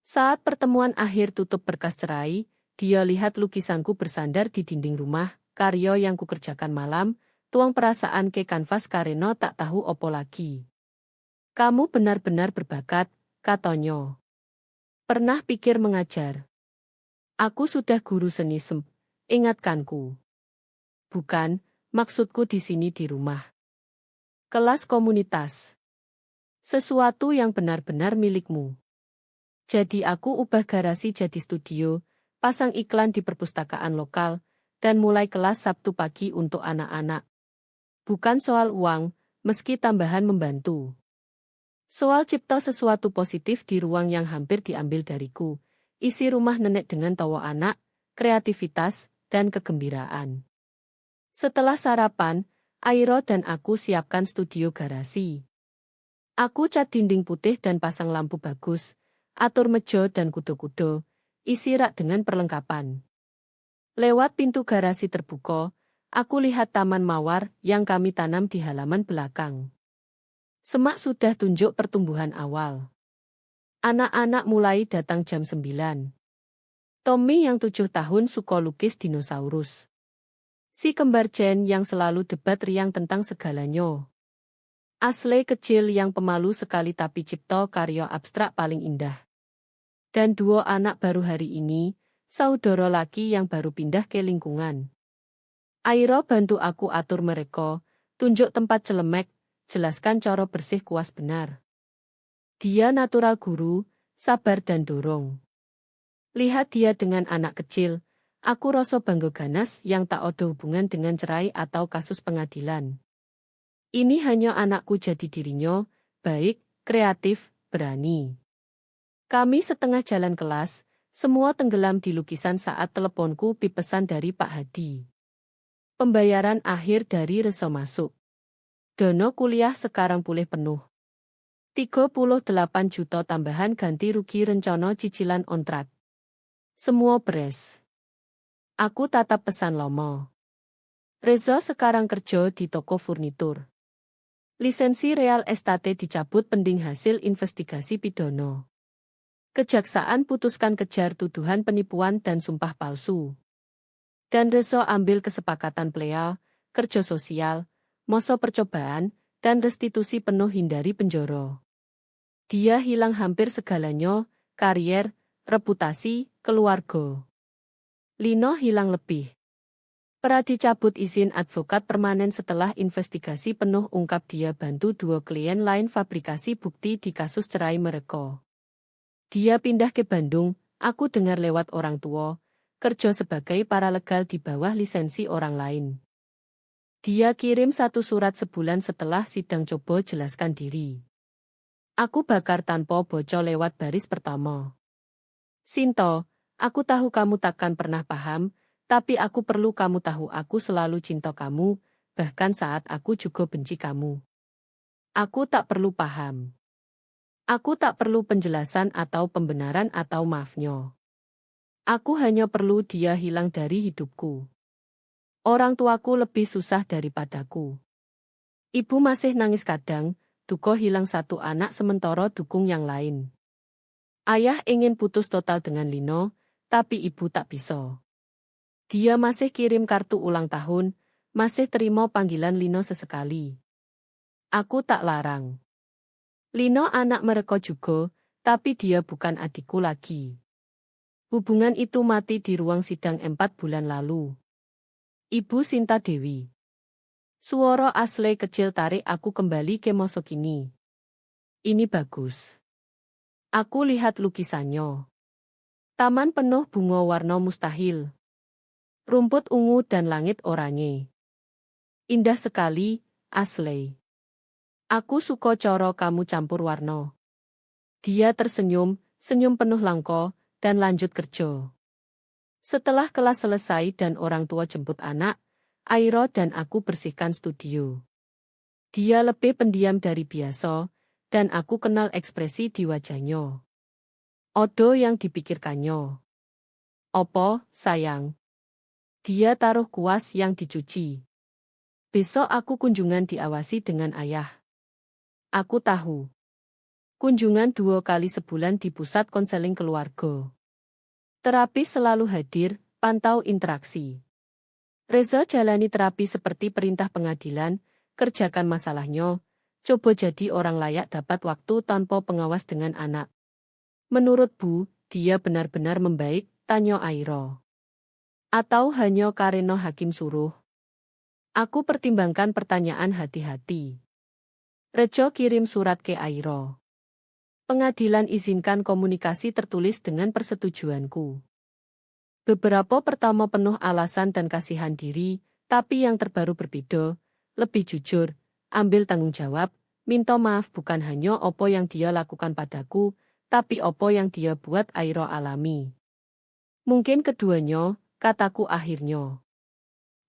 Saat pertemuan akhir tutup berkas cerai, dia lihat lukisanku bersandar di dinding rumah, karya yang kukerjakan malam, tuang perasaan ke kanvas karena tak tahu opo lagi. Kamu benar-benar berbakat, katanya. Pernah pikir mengajar? Aku sudah guru seni ingatkanku. Bukan, maksudku di sini di rumah. Kelas komunitas. Sesuatu yang benar-benar milikmu. Jadi aku ubah garasi jadi studio, pasang iklan di perpustakaan lokal, dan mulai kelas Sabtu pagi untuk anak-anak. Bukan soal uang, meski tambahan membantu. Soal cipta sesuatu positif di ruang yang hampir diambil dariku. Isi rumah nenek dengan tawa anak, kreativitas, dan kegembiraan. Setelah sarapan, Airo dan aku siapkan studio garasi. Aku cat dinding putih dan pasang lampu bagus, atur meja dan kudo-kudo, isi rak dengan perlengkapan. Lewat pintu garasi terbuka, aku lihat taman mawar yang kami tanam di halaman belakang. Semak sudah tunjuk pertumbuhan awal. Anak-anak mulai datang jam 9. Tommy yang 7 tahun suka lukis dinosaurus. Si kembar Jen yang selalu debat riang tentang segalanya. Ashley kecil yang pemalu sekali tapi cipta karya abstrak paling indah. Dan 2 anak baru hari ini, saudara laki yang baru pindah ke lingkungan. Airo bantu aku atur mereka, tunjuk tempat celemek, jelaskan cara bersih kuas benar. Dia natural guru, sabar dan dorong. Lihat dia dengan anak kecil, aku rasa bangga ganas yang tak ada hubungan dengan cerai atau kasus pengadilan. Ini hanya anakku jadi dirinya, baik, kreatif, berani. Kami setengah jalan kelas, semua tenggelam di lukisan saat teleponku pipesan dari Pak Hadi. Pembayaran akhir dari Reza masuk. Dono kuliah sekarang pulih penuh. 38 juta tambahan ganti rugi rencana cicilan ontrak. Semua beres. Aku tatap pesan lomo. Reza sekarang kerja di toko furnitur. Lisensi real estate dicabut pending hasil investigasi pidana. Kejaksaan putuskan kejar tuduhan penipuan dan sumpah palsu. Dan Rezo ambil kesepakatan plea, kerja sosial, masa percobaan, dan restitusi penuh hindari penjara. Dia hilang hampir segalanya, karier, reputasi, keluarga. Lino hilang lebih. Pra dicabut izin advokat permanen setelah investigasi penuh ungkap dia bantu dua klien lain fabrikasi bukti di kasus cerai mereka. Dia pindah ke Bandung, aku dengar lewat orang tua, kerja sebagai paralegal di bawah lisensi orang lain. Dia kirim satu surat sebulan setelah sidang coba jelaskan diri. Aku bakar tanpa bocor lewat baris pertama. Sinto, aku tahu kamu takkan pernah paham, tapi aku perlu kamu tahu aku selalu cinta kamu, bahkan saat aku juga benci kamu. Aku tak perlu paham. Aku tak perlu penjelasan atau pembenaran atau maafnya. Aku hanya perlu dia hilang dari hidupku. Orang tuaku lebih susah daripadaku. Ibu masih nangis kadang, duka hilang satu anak sementara dukung yang lain. Ayah ingin putus total dengan Lino, tapi ibu tak bisa. Dia masih kirim kartu ulang tahun, masih terima panggilan Lino sesekali. Aku tak larang. Lino anak mereka juga, tapi dia bukan adikku lagi. Hubungan itu mati di ruang sidang 4 bulan lalu. Ibu Sinta Dewi. Suara Ashley kecil tarik aku kembali ke masa kini. Ini bagus. Aku lihat lukisannya. Taman penuh bunga warna mustahil. Rumput ungu dan langit oranye. Indah sekali, Ashley. Aku suka cara kamu campur warna. Dia tersenyum, senyum penuh langka, dan lanjut kerja. Setelah kelas selesai dan orang tua jemput anak, Airo dan aku bersihkan studio. Dia lebih pendiam dari biasa, dan aku kenal ekspresi di wajahnya. Odo yang dipikirkannya. Opo, sayang? Dia taruh kuas yang dicuci. Besok aku kunjungan diawasi dengan ayah. Aku tahu. Kunjungan 2 kali sebulan di pusat konseling keluarga. Terapis selalu hadir, pantau interaksi. Reza jalani terapi seperti perintah pengadilan, kerjakan masalahnya, coba jadi orang layak dapat waktu tanpa pengawas dengan anak. Menurut Bu, dia benar-benar membaik, tanya Airo. Atau hanya karena hakim suruh? Aku pertimbangkan pertanyaan hati-hati. Rejo kirim surat ke Airo. Pengadilan izinkan komunikasi tertulis dengan persetujuanku. Beberapa pertama penuh alasan dan kasihan diri, tapi yang terbaru berbeda, lebih jujur, ambil tanggung jawab, minta maaf bukan hanya apa yang dia lakukan padaku, tapi apa yang dia buat Airo alami. Mungkin keduanya, kataku akhirnya.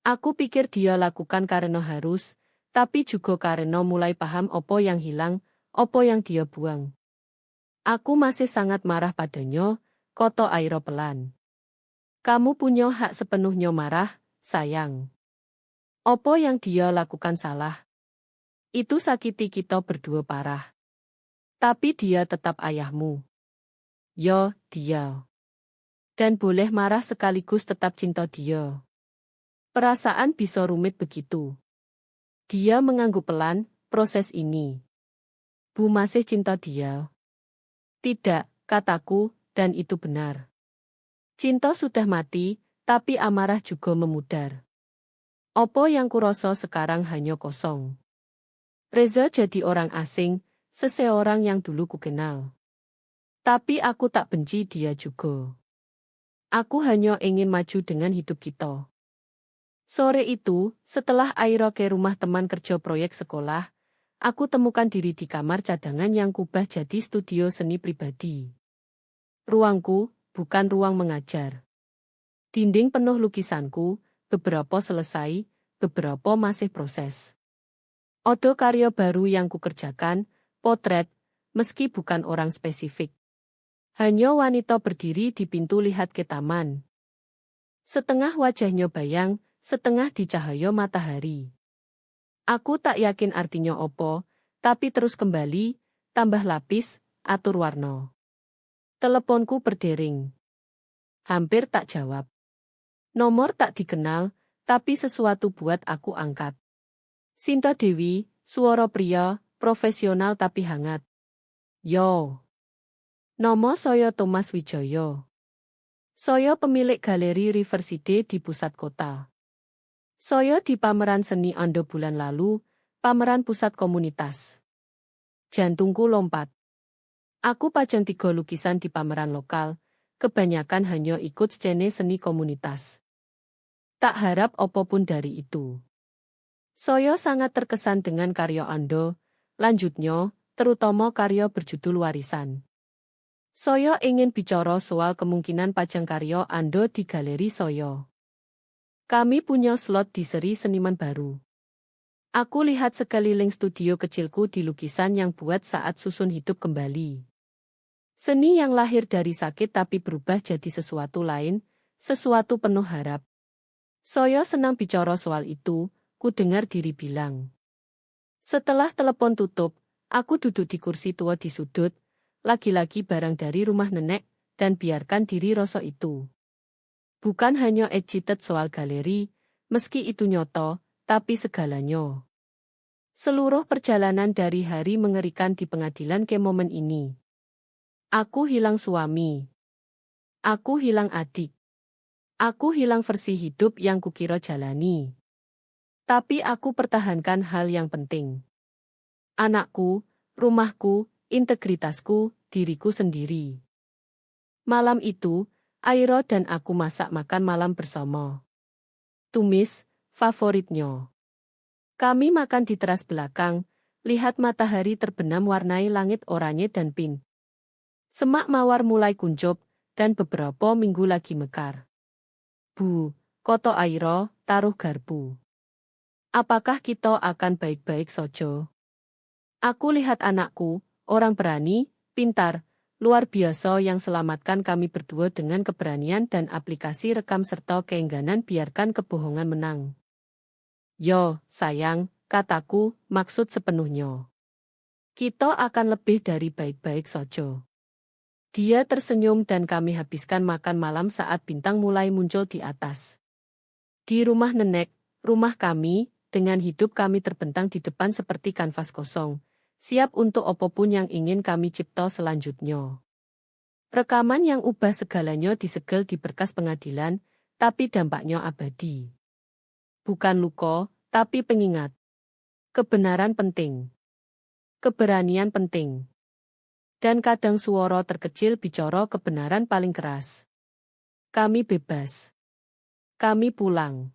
Aku pikir dia lakukan karena harus, tapi juga karena mulai paham apa yang hilang, apa yang dia buang. Aku masih sangat marah padanya, kata Airo pelan. Kamu punya hak sepenuhnya marah, sayang. Apa yang dia lakukan salah? Itu sakiti kita berdua parah. Tapi dia tetap ayahmu. Yo, dia. Dan boleh marah sekaligus tetap cinta dia. Perasaan bisa rumit begitu. Dia mengangguk pelan, proses ini. Bu masih cinta dia. Tidak, kataku, dan itu benar. Cinta sudah mati, tapi amarah juga memudar. Apa yang kurasa sekarang hanya kosong. Reza jadi orang asing, seseorang yang dulu kukenal. Tapi aku tak benci dia juga. Aku hanya ingin maju dengan hidup kita. Sore itu, setelah Airo ke rumah teman kerja proyek sekolah, aku temukan diri di kamar cadangan yang kubah jadi studio seni pribadi. Ruangku, bukan ruang mengajar. Dinding penuh lukisanku, beberapa selesai, beberapa masih proses. Odo karya baru yang kukerjakan, potret, meski bukan orang spesifik. Hanya wanita berdiri di pintu lihat ke taman. Setengah wajahnya bayang, setengah di cahaya matahari. Aku tak yakin artinya opo, tapi terus kembali, tambah lapis, atur warna. Teleponku berdering. Hampir tak jawab. Nomor tak dikenal, tapi sesuatu buat aku angkat. Sinta Dewi, suara pria, profesional tapi hangat. Yo. Nomo saya Thomas Wijoyo. Saya pemilik galeri Riverside di pusat kota. Saya di pameran seni Ando bulan lalu, pameran pusat komunitas. Jantungku lompat. Aku pajang 3 lukisan di pameran lokal, kebanyakan hanya ikut scene seni komunitas. Tak harap apapun dari itu. Saya sangat terkesan dengan karya Ando, lanjutnya, terutama karya berjudul Warisan. Saya ingin bicara soal kemungkinan pajang karya Ando di galeri saya. Kami punya slot di seri seniman baru. Aku lihat sekeliling studio kecilku di lukisan yang buat saat susun hidup kembali. Seni yang lahir dari sakit tapi berubah jadi sesuatu lain, sesuatu penuh harap. Saya senang bicara soal itu, ku dengar diri bilang. Setelah telepon tutup, aku duduk di kursi tua di sudut, lagi-lagi barang dari rumah nenek, dan biarkan diri rasa itu. Bukan hanya excited soal galeri, meski itu nyoto, tapi segalanya. Seluruh perjalanan dari hari mengerikan di pengadilan ke momen ini. Aku hilang suami. Aku hilang adik. Aku hilang versi hidup yang kukira jalani. Tapi aku pertahankan hal yang penting. Anakku, rumahku, integritasku, diriku sendiri. Malam itu, Airo dan aku masak makan malam bersama. Tumis, favoritnya. Kami makan di teras belakang, lihat matahari terbenam warnai langit oranye dan pink. Semak mawar mulai kuncup, dan beberapa minggu lagi mekar. Bu, koto Airo, taruh garpu. Apakah kita akan baik-baik saja? Aku lihat anakku, orang berani, pintar, luar biasa yang selamatkan kami berdua dengan keberanian dan aplikasi rekam serta keengganan biarkan kebohongan menang. Yo, sayang, kataku, maksud sepenuhnya. Kita akan lebih dari baik-baik saja. Dia tersenyum dan kami habiskan makan malam saat bintang mulai muncul di atas. Di rumah nenek, rumah kami, dengan hidup kami terbentang di depan seperti kanvas kosong, siap untuk apapun yang ingin kami cipta selanjutnya. Rekaman yang ubah segalanya disegel di berkas pengadilan, tapi dampaknya abadi. Bukan luka, tapi pengingat. Kebenaran penting. Keberanian penting. Dan kadang suara terkecil bicara kebenaran paling keras. Kami bebas. Kami pulang.